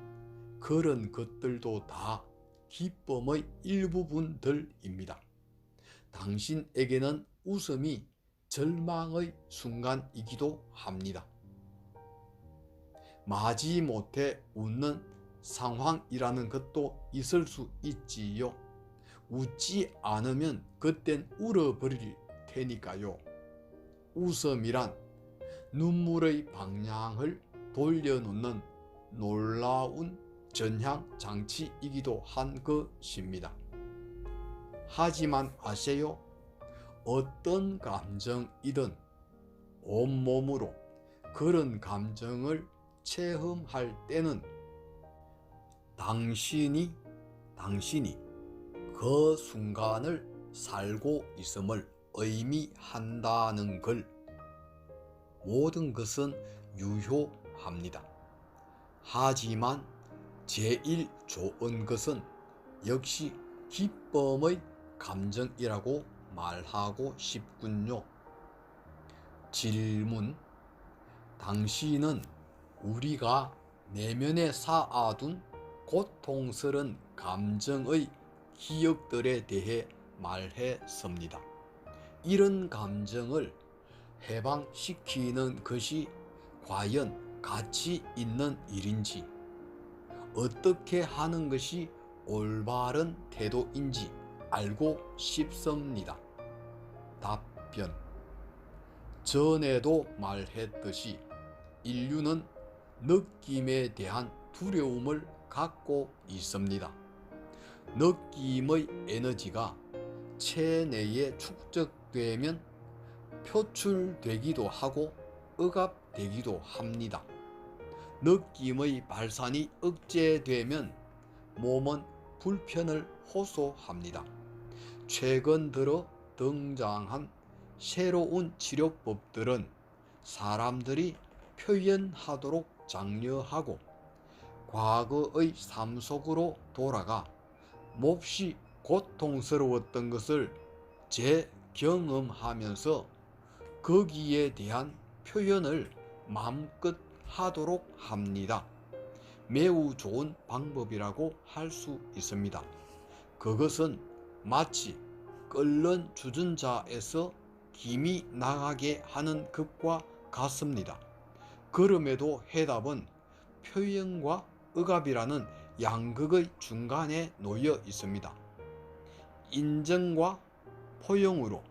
그런 것들도 다 기쁨의 일부분들입니다. 당신에게는 웃음이 절망의 순간이기도 합니다. 마지못해 웃는 상황이라는 것도 있을 수 있지요. 웃지 않으면 그땐 울어버릴 테니까요. 웃음이란 눈물의 방향을 돌려놓는 놀라운 전향 장치이기도 한 것입니다. 하지만 아세요? 어떤 감정이든 온몸으로 그런 감정을 체험할 때는 당신이 그 순간을 살고 있음을 의미한다는 걸. 모든 것은 유효합니다. 하지만 제일 좋은 것은 역시 기쁨의 감정이라고 말하고 싶군요. 질문: 당신은 우리가 내면에 쌓아둔 고통스러운 감정의 기억들에 대해 말했습니다. 이런 감정을 해방시키는 것이 과연 가치 있는 일인지, 어떻게 하는 것이 올바른 태도인지 알고 싶습니다. 답변: 전에도 말했듯이 인류는 느낌에 대한 두려움을 갖고 있습니다. 느낌의 에너지가 체내에 축적되면 표출되기도 하고 억압되기도 합니다. 느낌의 발산이 억제되면 몸은 불편을 호소합니다. 최근 들어 등장한 새로운 치료법들은 사람들이 표현하도록 장려하고 과거의 삶 속으로 돌아가 몹시 고통스러웠던 것을 재경험하면서 거기에 대한 표현을 마음껏 하도록 합니다. 매우 좋은 방법이라고 할 수 있습니다. 그것은 마치 끓는 주전자에서 김이 나가게 하는 것과 같습니다. 그럼에도 해답은 표현과 억압이라는 양극의 중간에 놓여 있습니다. 인정과 포용으로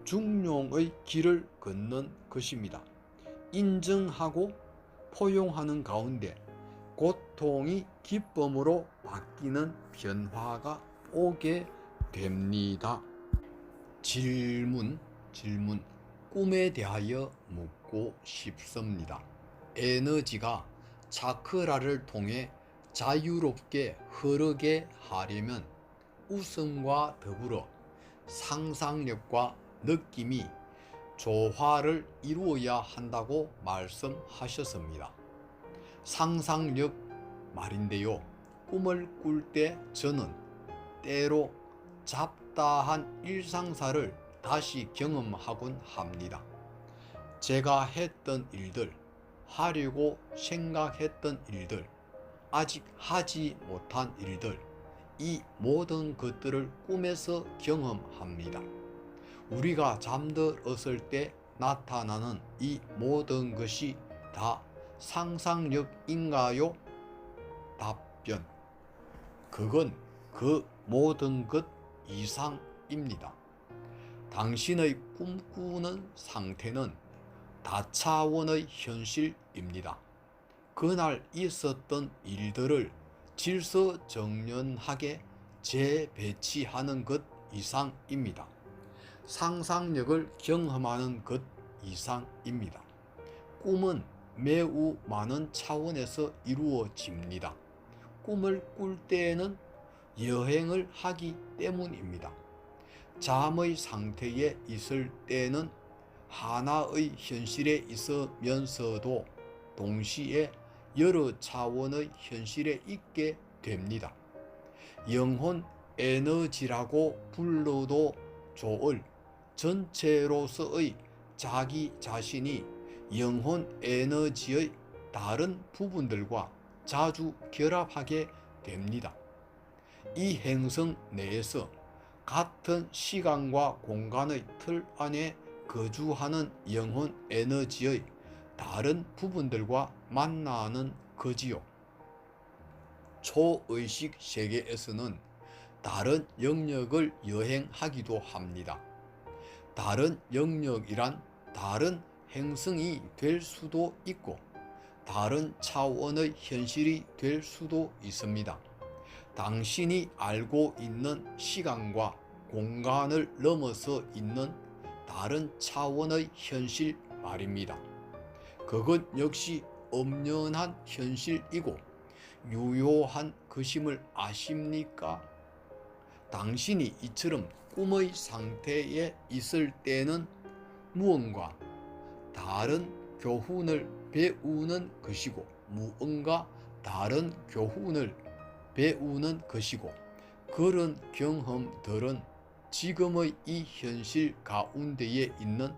중용의 길을 걷는 것입니다. 인정하고 포용하는 가운데 고통이 기쁨으로 바뀌는 변화가 오게 됩니다. 질문. 꿈에 대하여 묻고 싶습니다. 에너지가 차크라를 통해 자유롭게 흐르게 하려면 웃음과 더불어 상상력과 느낌이 조화를 이루어야 한다고 말씀하셨습니다. 상상력 말인데요. 꿈을 꿀 때 저는 때로 잡다한 일상사를 다시 경험하곤 합니다. 제가 했던 일들, 하려고 생각했던 일들, 아직 하지 못한 일들, 이 모든 것들을 꿈에서 경험합니다. 우리가 잠들었을 때 나타나는 이 모든 것이 다 상상력인가요? 답변: 그건 그 모든 것 이상입니다. 당신의 꿈꾸는 상태는 다차원의 현실입니다. 그날 있었던 일들을 질서정연하게 재배치하는 것 이상입니다. 상상력을 경험하는 것 이상입니다. 꿈은 매우 많은 차원에서 이루어집니다. 꿈을 꿀 때에는 여행을 하기 때문입니다. 잠의 상태에 있을 때는 하나의 현실에 있으면서도 동시에 여러 차원의 현실에 있게 됩니다. 영혼 에너지라고 불러도 좋을 전체로서의 자기 자신이 영혼 에너지의 다른 부분들과 자주 결합하게 됩니다. 이 행성 내에서 같은 시간과 공간의 틀 안에 거주하는 영혼 에너지의 다른 부분들과 만나는 거지요. 초의식 세계에서는 다른 영역을 여행하기도 합니다. 다른 영역이란 다른 행성이 될 수도 있고 다른 차원의 현실이 될 수도 있습니다. 당신이 알고 있는 시간과 공간을 넘어서 있는 다른 차원의 현실 말입니다. 그것 역시 엄연한 현실이고 유효한 것임을 아십니까? 당신이 이처럼 꿈의 상태에 있을 때는 무언가 다른 교훈을 배우는 것이고 무언가 다른 교훈을 배우는 것이고 그런 경험들은 지금의 이 현실 가운데에 있는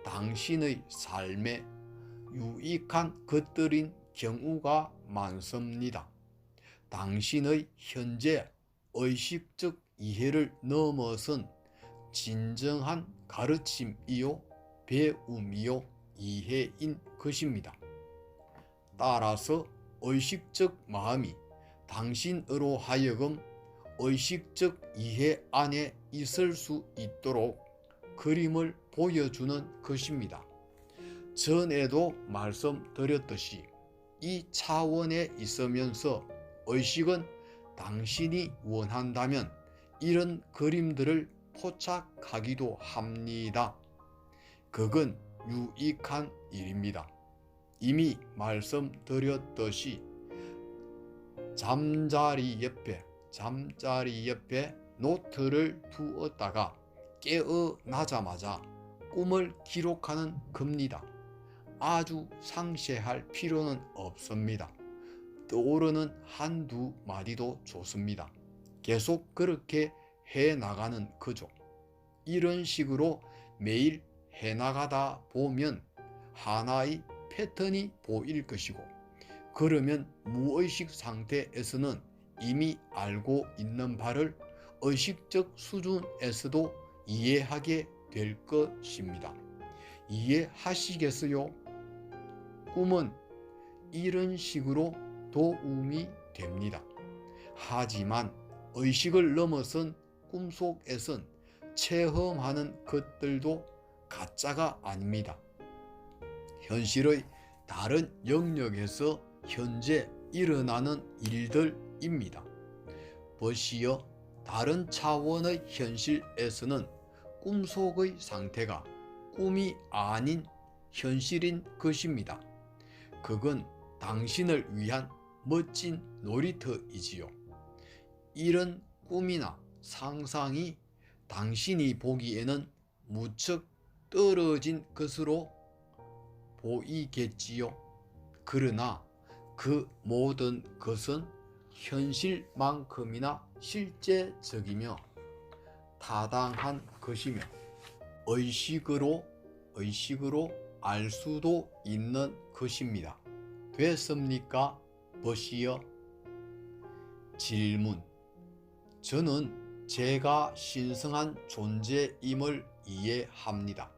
당신의 삶에 유익한 것들인 경우가 많습니다. 당신의 현재 의식적 이해를 넘어선 진정한 가르침이요 배움이요 이해인 것입니다. 따라서 의식적 마음이 당신으로 하여금 의식적 이해 안에 있을 수 있도록 그림을 보여주는 것입니다. 전에도 말씀드렸듯이 이 차원에 있으면서 의식은 당신이 원한다면 이런 그림들을 포착하기도 합니다. 그건 유익한 일입니다. 이미 말씀드렸듯이 잠자리 옆에 노트를 두었다가 깨어나자마자 꿈을 기록하는 겁니다. 아주 상세할 필요는 없습니다. 떠오르는 한두 마디도 좋습니다. 계속 그렇게 해나가는 거죠. 이런 식으로 매일 해나가다 보면 하나의 패턴이 보일 것이고 그러면 무의식 상태에서는 이미 알고 있는 바를 의식적 수준에서도 이해하게 될 것입니다. 이해하시겠어요? 꿈은 이런 식으로 도움이 됩니다. 하지만 의식을 넘어선 꿈속에선 체험하는 것들도 가짜가 아닙니다. 현실의 다른 영역에서 현재 일어나는 일들입니다. 보시어 다른 차원의 현실에서는 꿈속의 상태가 꿈이 아닌 현실인 것입니다. 그건 당신을 위한 멋진 놀이터이지요. 이런 꿈이나 상상이 당신이 보기에는 무척 떨어진 것으로 보이겠지요. 그러나 그 모든 것은 현실만큼이나 실제적이며 타당한 것이며 의식으로 알 수도 있는 것입니다. 됐습니까? 보시어. 질문. 저는 제가 신성한 존재임을 이해합니다.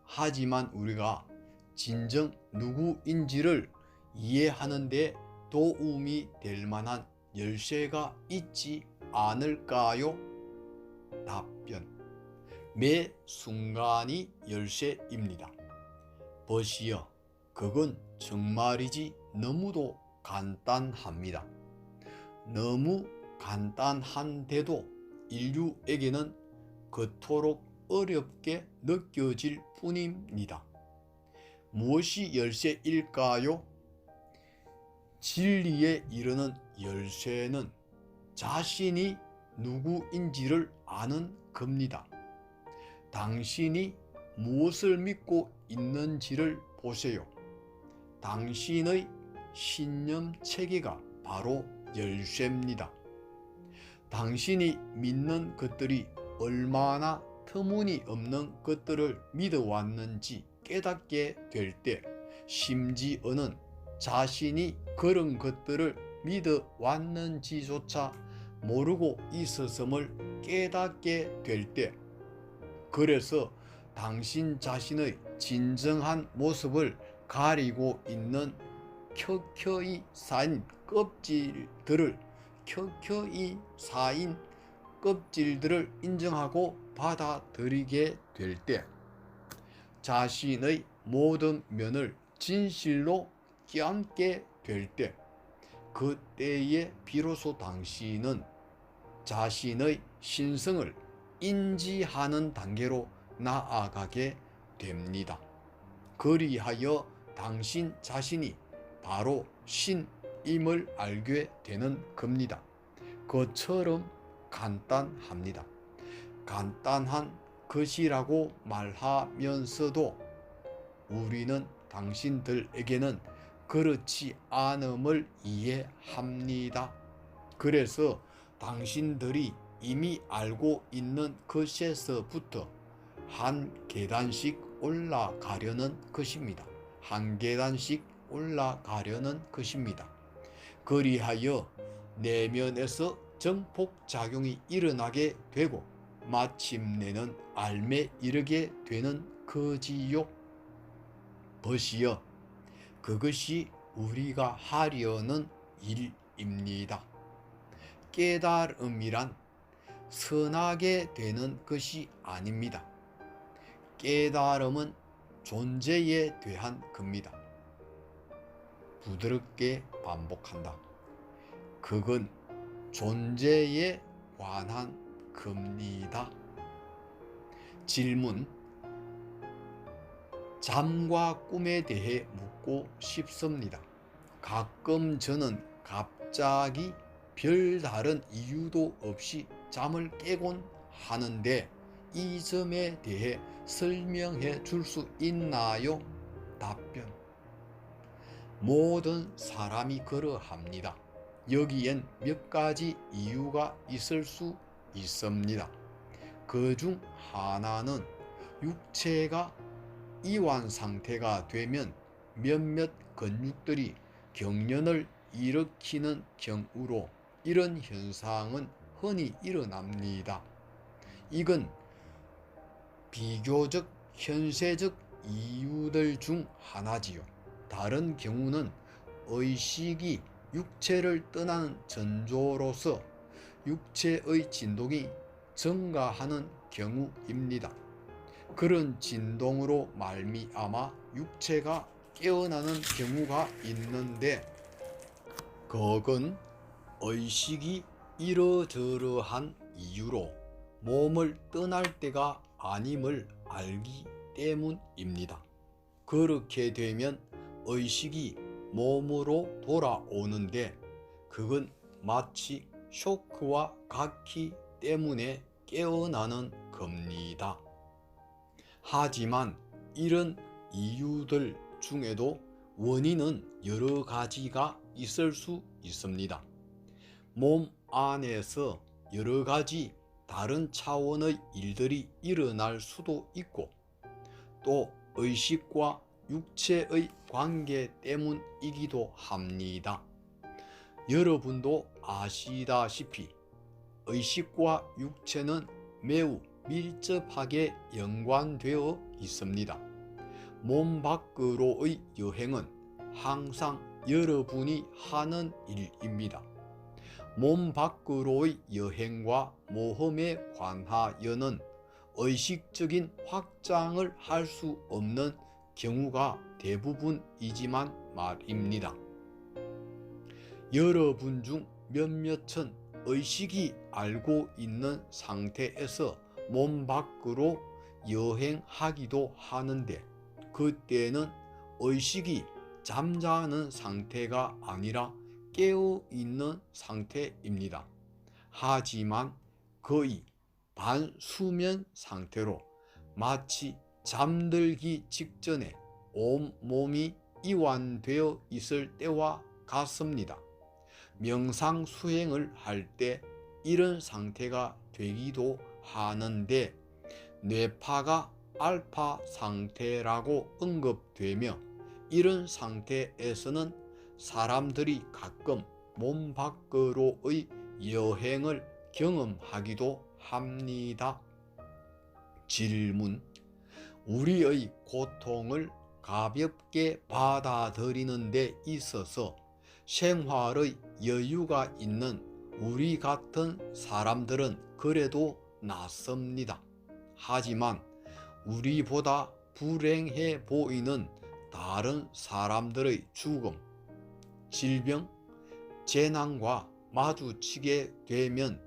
하지만 우리가 진정 누구인지를 이해하는 데 도움이 될 만한 열쇠가 있지 않을까요? 답변. 매 순간이 열쇠입니다. 보시어. 그건 정말이지 너무도 간단합니다. 너무 간단한데도 인류에게는 그토록 어렵게 느껴질 뿐입니다. 무엇이 열쇠일까요? 진리에 이르는 열쇠는 자신이 누구인지를 아는 겁니다. 당신이 무엇을 믿고 있는지를 보세요. 당신의 신념 체계가 바로 열쇠입니다. 당신이 믿는 것들이 얼마나 터무니없는 것들을 믿어왔는지 깨닫게 될 때, 심지어는 자신이 그런 것들을 믿어왔는지조차 모르고 있었음을 깨닫게 될 때, 그래서 당신 자신의 진정한 모습을 가리고 있는 켜켜이 쌓인 껍질들을 켜켜이 쌓인 껍질들을 인정하고 받아들이게 될 때, 자신의 모든 면을 진실로 깨닫게 될 때, 그때에 비로소 당신은 자신의 신성을 인지하는 단계로 나아가게 됩니다. 그리하여 당신 자신이 바로 신임을 알게 되는 겁니다. 그처럼 간단합니다. 간단한 것이라고 말하면서도 우리는 당신들에게는 그렇지 않음을 이해합니다. 그래서 당신들이 이미 알고 있는 것에서부터 한 계단씩 올라가려는 것입니다. 한 계단씩 올라가려는 것입니다. 그리하여 내면에서 정폭작용이 일어나게 되고 마침내는 알매 이르게 되는 거지요. 벗이여, 그것이 우리가 하려는 일입니다. 깨달음이란 선하게 되는 것이 아닙니다. 깨달음은 존재에 대한 겁니다. 부드럽게 반복한다. 그건 존재에 관한 겁니다. 질문. 잠과 꿈에 대해 묻고 싶습니다. 가끔 저는 갑자기 별다른 이유도 없이 잠을 깨곤 하는데 이 점에 대해 설명해 줄 수 있나요? 답변. 모든 사람이 그러합니다. 여기엔 몇 가지 이유가 있을 수 있습니다. 그중 하나는 육체가 이완 상태가 되면 몇몇 근육들이 경련을 일으키는 경우로 이런 현상은 흔히 일어납니다. 이건 비교적 현세적 이유들 중 하나지요. 다른 경우는 의식이 육체를 떠나는 전조로서 육체의 진동이 증가하는 경우입니다. 그런 진동으로 말미암아 육체가 깨어나는 경우가 있는데, 그건 의식이 이러저러한 이유로 몸을 떠날 때가 아님을 알기 때문입니다. 그렇게 되면 의식이 몸으로 돌아오는데 그건 마치 쇼크와 같기 때문에 깨어나는 겁니다. 하지만 이런 이유들 중에도 원인은 여러 가지가 있을 수 있습니다. 몸 안에서 여러 가지 다른 차원의 일들이 일어날 수도 있고, 또 의식과 육체의 관계 때문이기도 합니다. 여러분도 아시다시피 의식과 육체는 매우 밀접하게 연관되어 있습니다. 몸 밖으로의 여행은 항상 여러분이 하는 일입니다. 몸 밖으로의 여행과 모험에 관하여는 의식적인 확장을 할 수 없는 경우가 대부분이지만 말입니다. 여러분 중 몇몇은 의식이 알고 있는 상태에서 몸 밖으로 여행하기도 하는데, 그때는 의식이 잠자는 상태가 아니라 깨어있는 상태입니다. 하지만 거의 반수면 상태로 마치 잠들기 직전에 온몸이 이완되어 있을 때와 같습니다. 명상 수행을 할 때 이런 상태가 되기도 하는데, 뇌파가 알파 상태라고 언급되며 이런 상태에서는 사람들이 가끔 몸 밖으로의 여행을 경험하기도 합니다. 질문. 우리의 고통을 가볍게 받아들이는 데 있어서 생활의 여유가 있는 우리 같은 사람들은 그래도 낫습니다. 하지만 우리보다 불행해 보이는 다른 사람들의 죽음, 질병, 재난과 마주치게 되면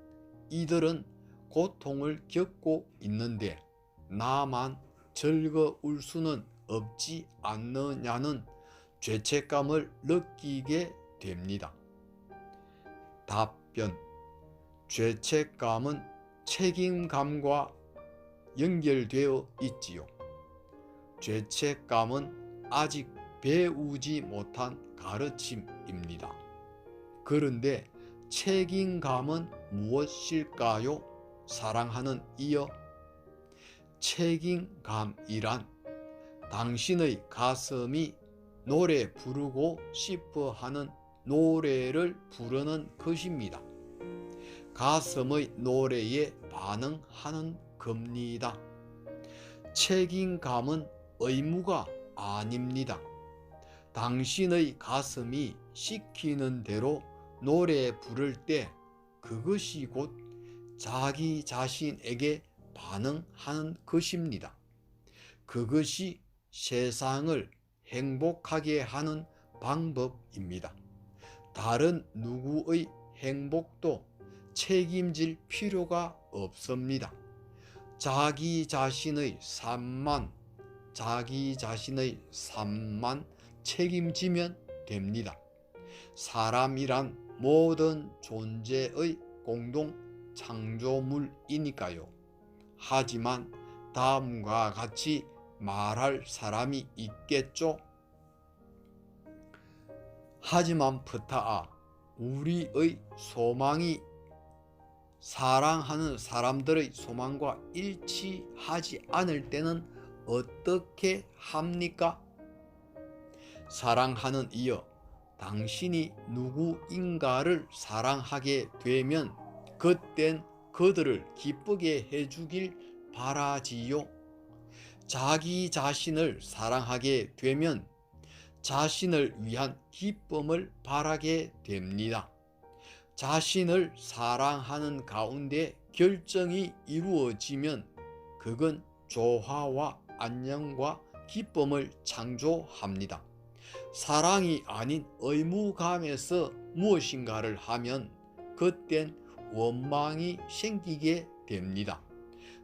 이들은 고통을 겪고 있는데 나만 즐거울 수는 없지 않느냐는 죄책감을 느끼게 됩니다. 답변: 죄책감은 책임감과 연결되어 있지요. 죄책감은 아직 배우지 못한 가르침입니다. 그런데 책임감은 무엇일까요? 사랑하는 이여, 책임감이란 당신의 가슴이 노래 부르고 싶어 하는 노래를 부르는 것입니다. 가슴의 노래에 반응하는 겁니다. 책임감은 의무가 아닙니다. 당신의 가슴이 시키는 대로 노래 부를 때 그것이 곧 자기 자신에게 반응하는 것입니다. 그것이 세상을 행복하게 하는 방법입니다. 다른 누구의 행복도 책임질 필요가 없습니다. 자기 자신의 삶만 책임지면 됩니다. 사람이란 모든 존재의 공동 창조물이니까요. 하지만 다음과 같이 말할 사람이 있겠죠? 하지만 프타아, 우리의 소망이 사랑하는 사람들의 소망과 일치하지 않을 때는 어떻게 합니까? 사랑하는 이여, 당신이 누구인가를 사랑하게 되면 그땐 그들을 기쁘게 해주길 바라지요. 자기 자신을 사랑하게 되면 자신을 위한 기쁨을 바라게 됩니다. 자신을 사랑하는 가운데 결정이 이루어지면 그건 조화와 안녕과 기쁨을 창조합니다. 사랑이 아닌 의무감에서 무엇인가를 하면 그땐 원망이 생기게 됩니다.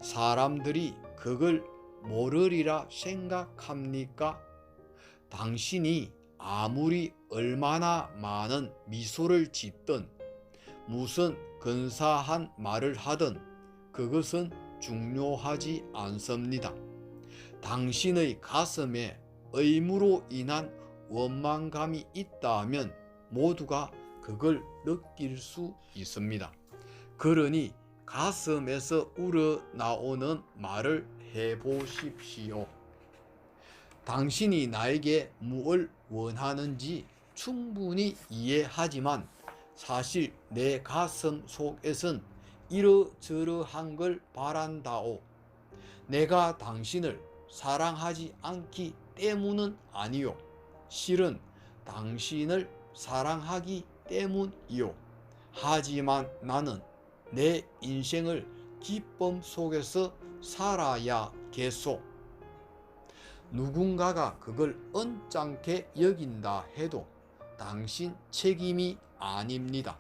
사람들이 그걸 모르리라 생각합니까? 당신이 아무리 얼마나 많은 미소를 짓든 무슨 근사한 말을 하든 그것은 중요하지 않습니다. 당신의 가슴에 의무로 인한 원망감이 있다면 모두가 그걸 느낄 수 있습니다. 그러니 가슴에서 우러나오는 말을 해보십시오. 당신이 나에게 무엇을 원하는지 충분히 이해하지만 사실 내 가슴 속에선 이러저러한 걸 바란다오. 내가 당신을 사랑하지 않기 때문은 아니요. 실은 당신을 사랑하기 때문이요. 하지만 나는 내 인생을 기쁨 속에서 살아야겠소. 누군가가 그걸 언짢게 여긴다 해도 당신 책임이 아닙니다.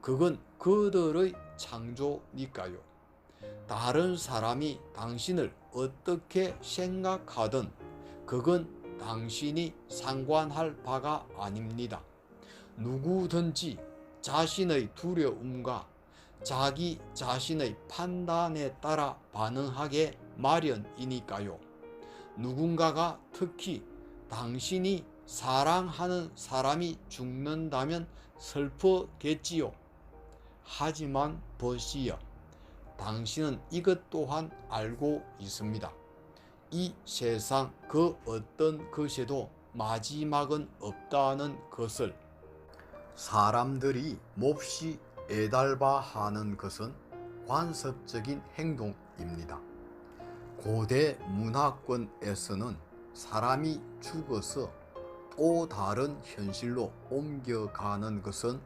그건 그들의 창조니까요. 다른 사람이 당신을 어떻게 생각하든 그건 당신이 상관할 바가 아닙니다. 누구든지 자신의 두려움과 자기 자신의 판단에 따라 반응하게 마련이니까요. 누군가가 특히 당신이 사랑하는 사람이 죽는다면 슬프겠지요. 하지만 보시오. 당신은 이것 또한 알고 있습니다. 이 세상 그 어떤 것에도 마지막은 없다는 것을. 사람들이 몹시 애달바하는 것은 관습적인 행동입니다. 고대 문화권에서는 사람이 죽어서 또 다른 현실로 옮겨가는 것은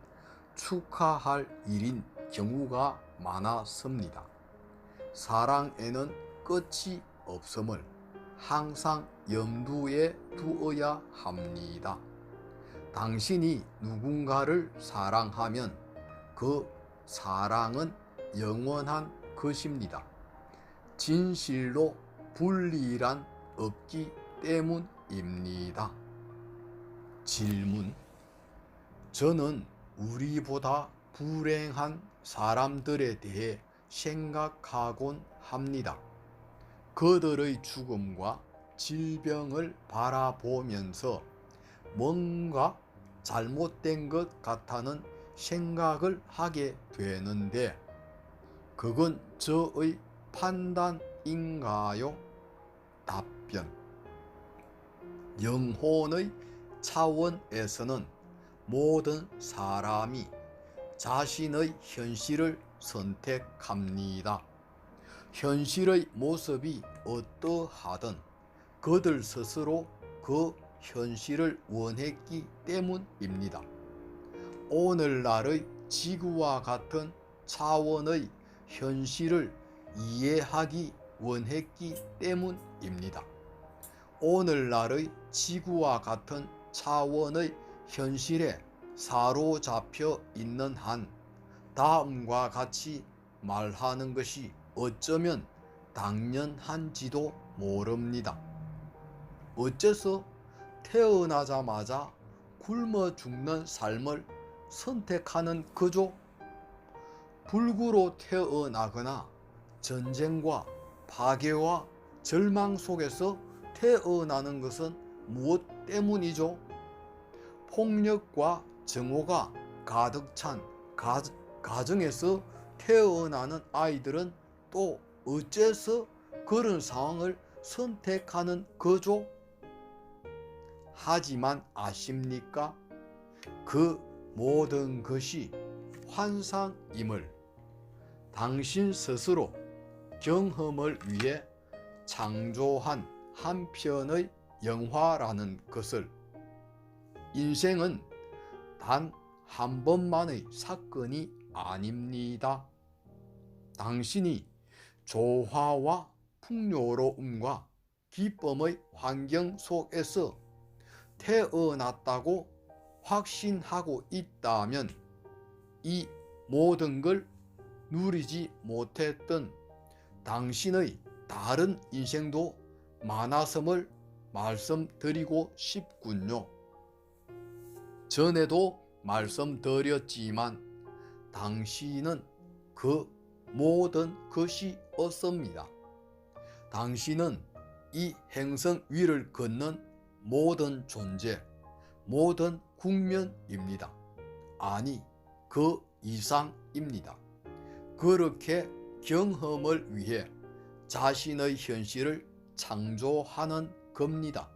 축하할 일인 경우가 많았습니다. 사랑에는 끝이 없음을 항상 염두에 두어야 합니다. 당신이 누군가를 사랑하면 그 사랑은 영원한 것입니다. 진실로 분리란 없기 때문입니다. 질문: 저는 우리보다 불행한 사람들에 대해 생각하곤 합니다. 그들의 죽음과 질병을 바라보면서 뭔가 잘못된 것 같다는 생각을 하게 되는데 그건 저의 판단인가요? 답변: 영혼의 차원에서는 모든 사람이 자신의 현실을 선택합니다. 현실의 모습이 어떠하든 그들 스스로 그 현실을 원했기 때문입니다. 오늘날의 지구와 같은 차원의 현실을 이해하기 원했기 때문입니다. 오늘날의 지구와 같은 차원의 현실에 사로잡혀 있는 한 다음과 같이 말하는 것이 어쩌면 당연한지도 모릅니다. 어째서 태어나자마자 굶어 죽는 삶을 선택하는 거죠? 불구로 태어나거나 전쟁과 파괴와 절망 속에서 태어나는 것은 무엇 때문이죠? 폭력과 증오가 가득 찬 가정에서 태어나는 아이들은 또 어째서 그런 상황을 선택하는 거죠? 하지만 아십니까? 그 모든 것이 환상임을 당신 스스로 경험을 위해 창조한 한 편의 영화라는 것을. 인생은 단 한 번만의 사건이 아닙니다. 당신이 조화와 풍요로움과 기쁨의 환경 속에서 태어났다고 확신하고 있다면 이 모든 걸 누리지 못했던 당신의 다른 인생도 많았음을 말씀드리고 싶군요. 전에도 말씀드렸지만 당신은 그 모든 것이 없습니다. 당신은 이 행성 위를 걷는 모든 존재, 모든 국면입니다. 아니, 그 이상입니다. 그렇게 경험을 위해 자신의 현실을 창조하는 겁니다.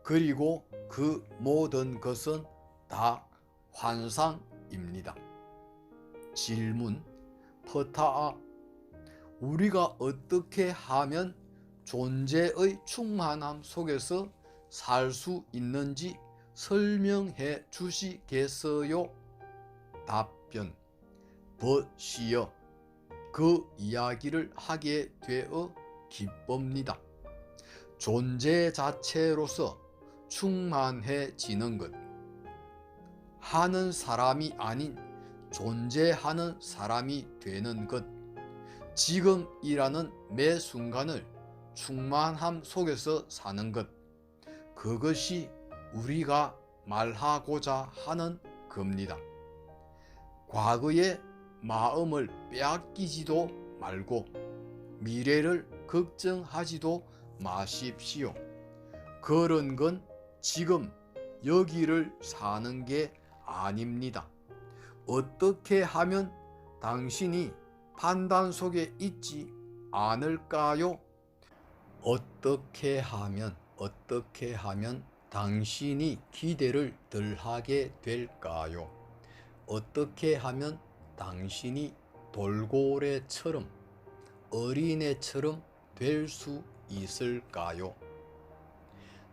그리고 그 모든 것은 다 환상입니다. 질문: 퍼타아, 우리가 어떻게 하면 존재의 충만함 속에서 살 수 있는지 설명해 주시겠어요? 답변: 버시여, 그 이야기를 하게 되어 기쁩니다. 존재 자체로서 충만해지는 것, 하는 사람이 아닌 존재하는 사람이 되는 것, 지금이라는 매 순간을 충만함 속에서 사는 것, 그것이 우리가 말하고자 하는 겁니다. 과거의 마음을 빼앗기지도 말고 미래를 걱정하지도 마십시오. 그런 건 지금 여기를 사는 게 아닙니다. 어떻게 하면 당신이 판단 속에 있지 않을까요? 어떻게 하면 당신이 기대를 덜 하게 될까요? 어떻게 하면 당신이 돌고래처럼, 어린애처럼 될 수 있을까요?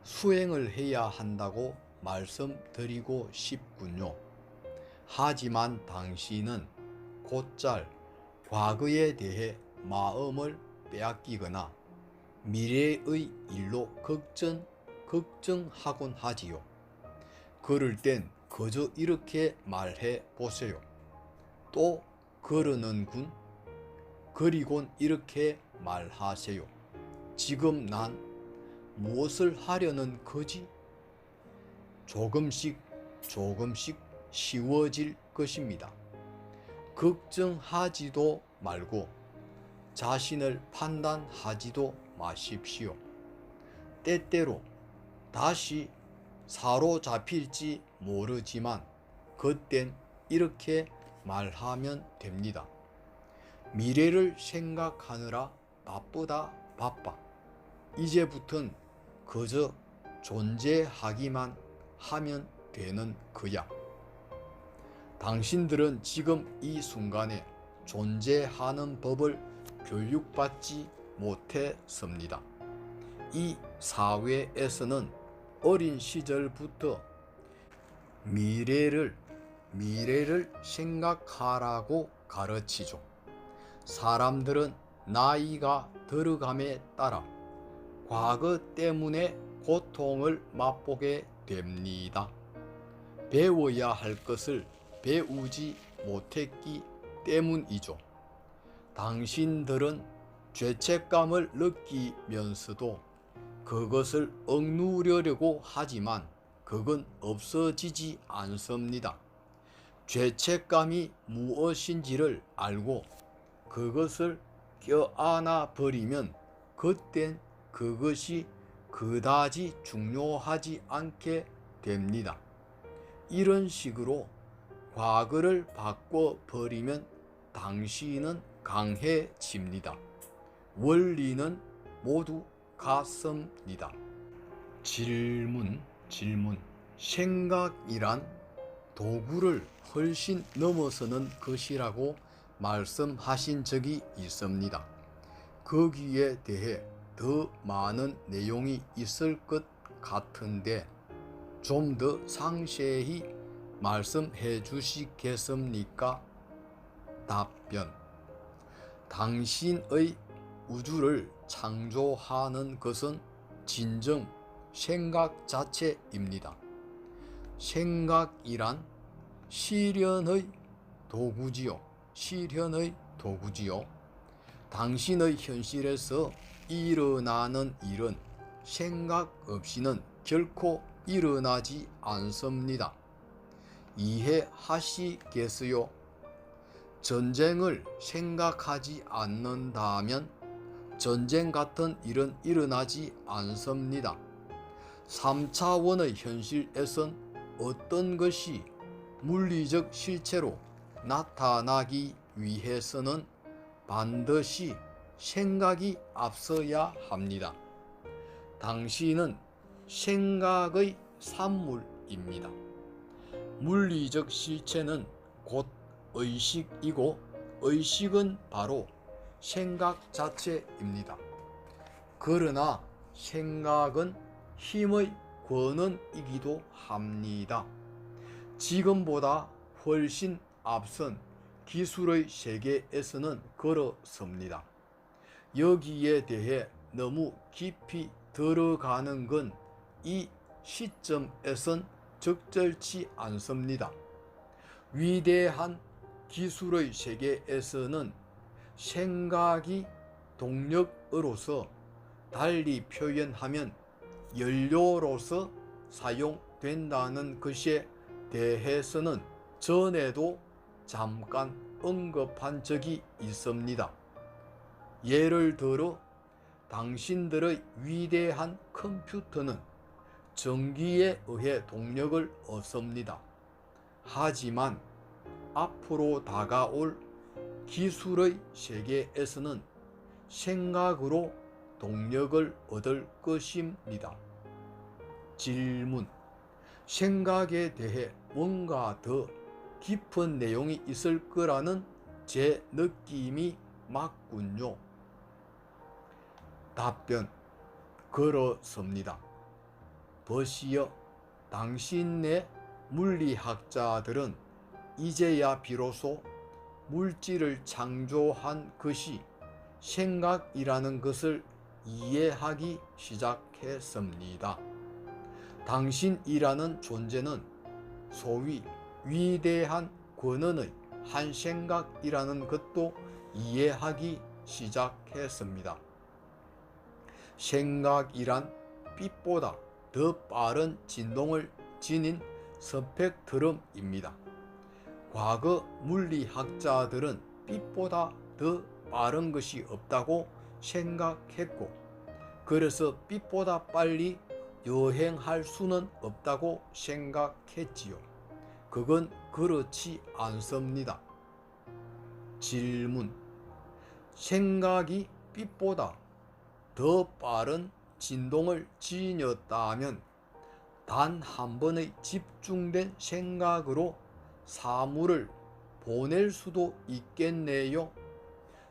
수행을 해야 한다고 말씀드리고 싶군요. 하지만 당신은 곧잘 과거에 대해 마음을 빼앗기거나 미래의 일로 걱정하곤 하지요. 그럴 땐 그저 이렇게 말해 보세요. 또 그러는군. 그리곤 이렇게 말하세요. 지금 난 무엇을 하려는 거지? 조금씩 쉬워질 것입니다. 걱정하지도 말고 자신을 판단하지도 마십시오. 때때로 다시 사로잡힐지 모르지만 그땐 이렇게 말하면 됩니다. 미래를 생각하느라 바빠. 이제부턴 그저 존재하기만 하면 되는 거야. 당신들은 지금 이 순간에 존재하는 법을 교육받지 못했습니다. 이 사회에서는 어린 시절부터 미래를 생각하라고 가르치죠. 사람들은 나이가 들어감에 따라 과거 때문에 고통을 맛보게 됩니다. 배워야 할 것을 배우지 못했기 때문이죠. 당신들은 죄책감을 느끼면서도 그것을 억누르려고 하지만 그건 없어지지 않습니다. 죄책감이 무엇인지를 알고 그것을 껴안아 버리면 그땐 그것이 그다지 중요하지 않게 됩니다. 이런 식으로 과거를 바꿔버리면 당신은 강해집니다. 원리는 모두 같습니다. 질문. 생각이란 도구를 훨씬 넘어서는 것이라고 말씀하신 적이 있습니다. 거기에 대해 더 많은 내용이 있을 것 같은데 좀 더 상세히 말씀해 주시겠습니까? 답변. 당신의 우주를 창조하는 것은 진정 생각 자체입니다. 생각이란 실현의 도구지요. 당신의 현실에서 일어나는 일은 생각 없이는 결코 일어나지 않습니다. 이해하시겠어요? 전쟁을 생각하지 않는다면 전쟁 같은 일은 일어나지 않습니다. 3차원의 현실에선 어떤 것이 물리적 실체로 나타나기 위해서는 반드시 생각이 앞서야 합니다. 당신은 생각의 산물입니다. 물리적 실체는 곧 의식이고 의식은 바로 생각 자체입니다. 그러나 생각은 힘의 권원이기도 합니다. 지금보다 훨씬 앞선 기술의 세계에서는 그렇습니다. 여기에 대해 너무 깊이 들어가는 건 이 시점에선 적절치 않습니다. 위대한 기술의 세계에서는 생각이 동력으로서, 달리 표현하면 연료로서 사용된다는 것에 대해서는 전에도 잠깐 언급한 적이 있습니다. 예를 들어 당신들의 위대한 컴퓨터는 전기에 의해 동력을 얻습니다. 하지만 앞으로 다가올 기술의 세계에서는 생각으로 동력을 얻을 것입니다. 질문. 생각에 대해 뭔가 더 깊은 내용이 있을 거라는 제 느낌이 맞군요. 답변. 그렇습니다. 보시오, 당신네 물리학자들은 이제야 비로소 물질을 창조한 것이 생각이라는 것을 이해하기 시작했습니다. 당신이라는 존재는 소위 위대한 권원의 한 생각이라는 것도 이해하기 시작했습니다. 생각이란 빛보다 더 빠른 진동을 지닌 스펙트럼입니다. 과거 물리학자들은 빛보다 더 빠른 것이 없다고 생각했고, 그래서 빛보다 빨리 여행할 수는 없다고 생각했지요. 그건 그렇지 않습니다. 질문: 생각이 빛보다 더 빠른 진동을 지녔다면 단 한 번의 집중된 생각으로 사물을 보낼 수도 있겠네요.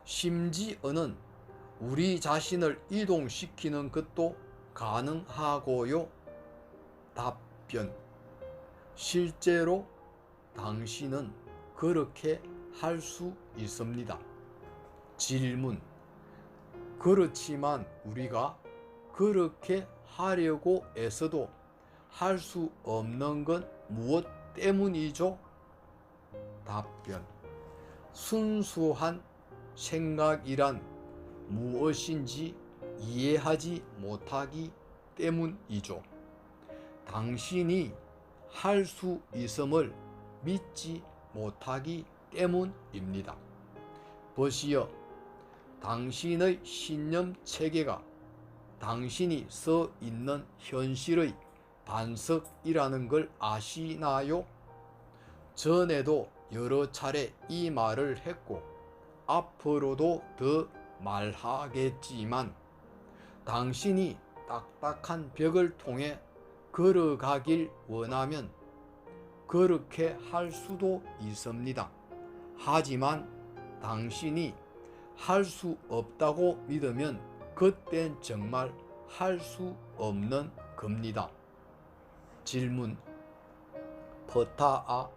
심지어는 우리 자신을 이동시키는 것도 가능하고요. 답변: 실제로 당신은 그렇게 할 수 있습니다. 질문: 그렇지만 우리가 그렇게 하려고 애써도 할 수 없는 건 무엇 때문이죠? 답변: 순수한 생각이란 무엇인지 이해하지 못하기 때문이죠. 당신이 할 수 있음을 믿지 못하기 때문입니다. 보시오. 당신의 신념 체계가 당신이 서 있는 현실의 반석이라는 걸 아시나요? 전에도 여러 차례 이 말을 했고 앞으로도 더 말하겠지만, 당신이 딱딱한 벽을 통해 걸어가길 원하면 그렇게 할 수도 있습니다. 하지만 당신이 할 수 없다고 믿으면 그땐 정말 할 수 없는 겁니다. 질문: 퍼타아,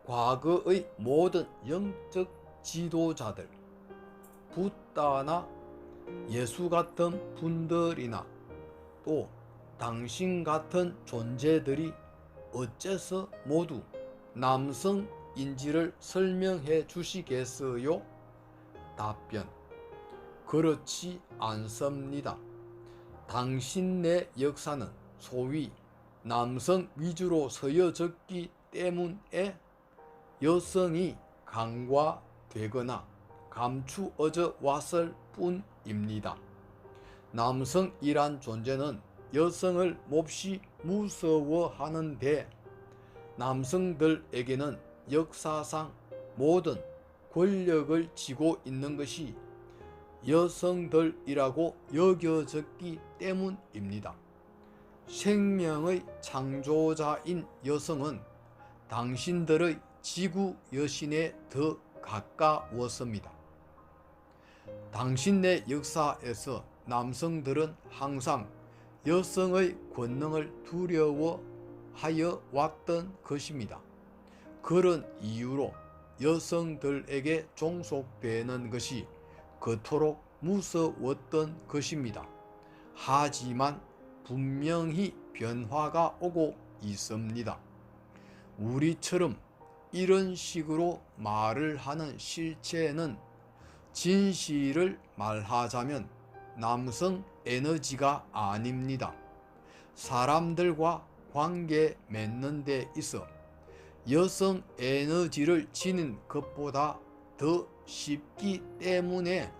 과거의 모든 영적 지도자들, 붓다나 예수 같은 분들이나 또 당신 같은 존재들이 어째서 모두 남성인지를 설명해 주시겠어요? 답변: 그렇지 않습니다. 당신의 역사는 소위 남성 위주로 서여졌기 때문에 여성이 간과되거나 감추어져 왔을 뿐입니다. 남성이란 존재는 여성을 몹시 무서워하는데, 남성들에게는 역사상 모든 권력을 쥐고 있는 것이 여성들이라고 여겨졌기 때문입니다. 생명의 창조자인 여성은 당신들의 지구 여신에 더 가까웠습니다. 당신의 역사에서 남성들은 항상 여성의 권능을 두려워하여 왔던 것입니다. 그런 이유로 여성들에게 종속되는 것이 그토록 무서웠던 것입니다. 하지만 분명히 변화가 오고 있습니다. 우리처럼 이런 식으로 말을 하는 실체는 진실을 말하자면 남성 에너지가 아닙니다. 사람들과 관계 맺는 데 있어 여성 에너지를 지닌 것보다 더 쉽기 때문에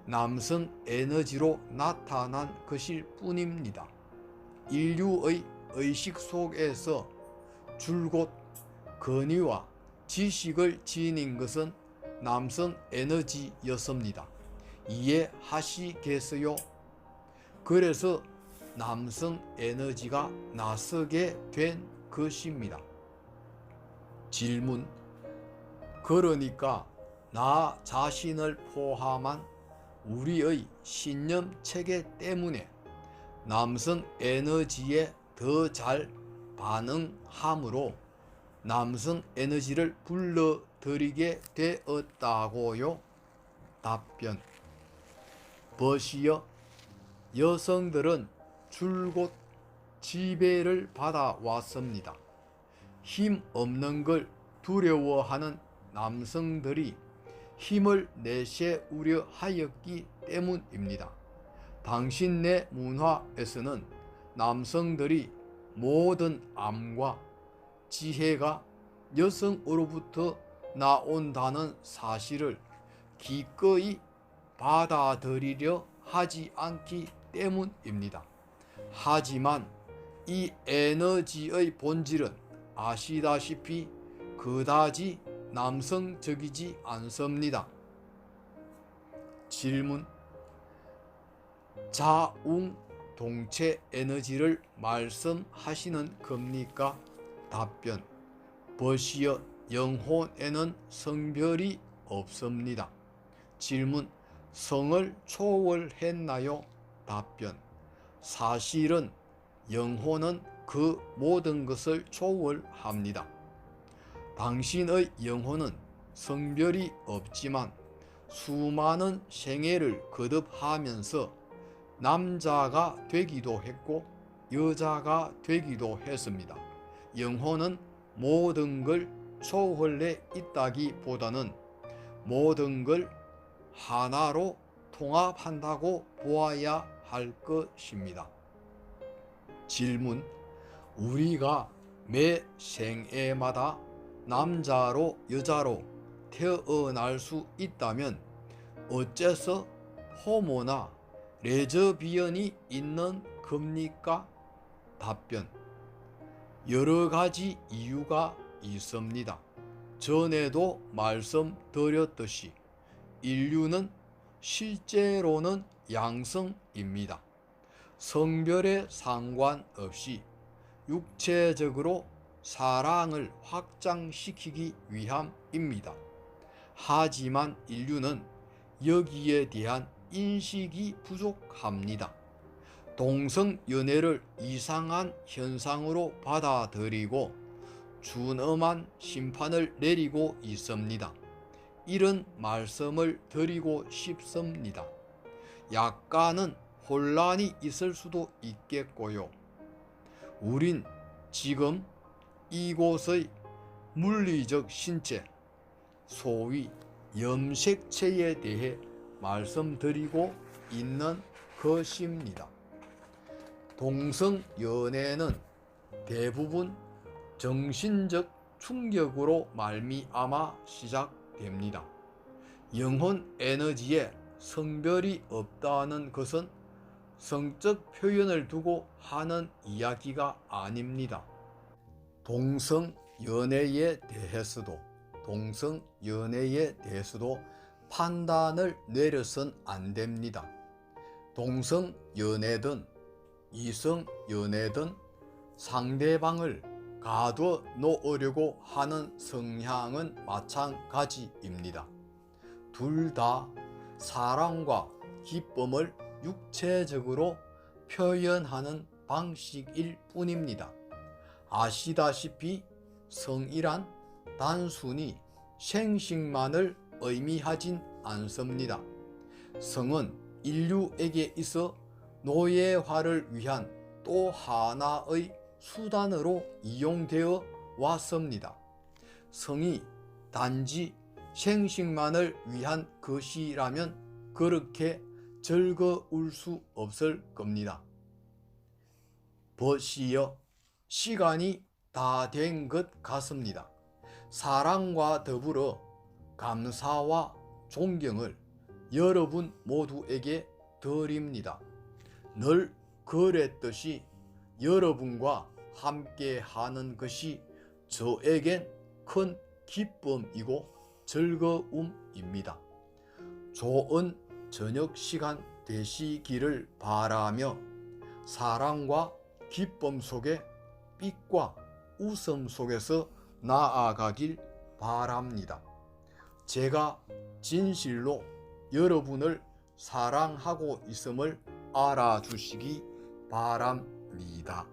남성 에너지로 나타난 것일 뿐입니다. 인류의 의식 속에서 줄곧 권위와 지식을 지닌 것은 남성 에너지였습니다. 이해하시겠어요? 그래서 남성 에너지가 나서게 된 것입니다. 질문: 그러니까 나 자신을 포함한 우리의 신념 체계 때문에 남성 에너지에 더 잘 반응하므로 남성 에너지를 불러들이게 되었다고요? 답변. 벗이여, 여성들은 줄곧 지배를 받아왔습니다. 힘 없는 걸 두려워하는 남성들이 힘을 내세우려 하였기 때문입니다. 당신네 문화에서는 남성들이 모든 암과 지혜가 여성으로부터 나온다는 사실을 기꺼이 받아들이려 하지 않기 때문입니다. 하지만 이 에너지의 본질은 아시다시피 그다지 남성적이지 않습니다. 질문. 자웅동체 에너지를 말씀하시는 겁니까? 답변. 벗이여, 영혼에는 성별이 없습니다. 질문. 성을 초월했나요? 답변. 사실은 영혼은 그 모든 것을 초월합니다. 당신의 영혼은 성별이 없지만 수많은 생애를 거듭하면서 남자가 되기도 했고 여자가 되기도 했습니다. 영혼은 모든 걸 초월해 있다기보다는 모든 걸 하나로 통합한다고 보아야 할 것입니다. 질문. 우리가 매 생애마다 남자로 여자로 태어날 수 있다면 어째서 호모나 레즈비언이 있는 겁니까? 답변. 여러 가지 이유가 있습니다. 전에도 말씀드렸듯이 인류는 실제로는 양성입니다. 성별에 상관없이 육체적으로 사랑을 확장시키기 위함입니다. 하지만 인류는 여기에 대한 인식이 부족합니다. 동성연애를 이상한 현상으로 받아들이고 준엄한 심판을 내리고 있습니다. 이런 말씀을 드리고 싶습니다. 약간은 혼란이 있을 수도 있겠고요. 우린 지금 이곳의 물리적 신체, 소위 염색체에 대해 말씀드리고 있는 것입니다. 동성연애는 대부분 정신적 충격으로 말미암아 시작됩니다. 영혼 에너지에 성별이 없다는 것은 성적 표현을 두고 하는 이야기가 아닙니다. 동성연애에 대해서도 판단을 내려선 안 됩니다. 동성연애든 이성연애든 상대방을 가둬 놓으려고 하는 성향은 마찬가지입니다. 둘 다 사랑과 기쁨을 육체적으로 표현하는 방식일 뿐입니다. 아시다시피 성이란 단순히 생식만을 의미하진 않습니다. 성은 인류에게 있어 노예화를 위한 또 하나의 수단으로 이용되어 왔습니다. 성이 단지 생식만을 위한 것이라면 그렇게 즐거울 수 없을 겁니다. 벗이여, 시간이 다 된 것 같습니다. 사랑과 더불어 감사와 존경을 여러분 모두에게 드립니다. 늘 그랬듯이 여러분과 함께 하는 것이 저에겐 큰 기쁨이고 즐거움입니다. 좋은 저녁 시간 되시기를 바라며 사랑과 기쁨 속에 빛과 웃음 속에서 나아가길 바랍니다. 제가 진실로 여러분을 사랑하고 있음을 알아주시기 바랍니다.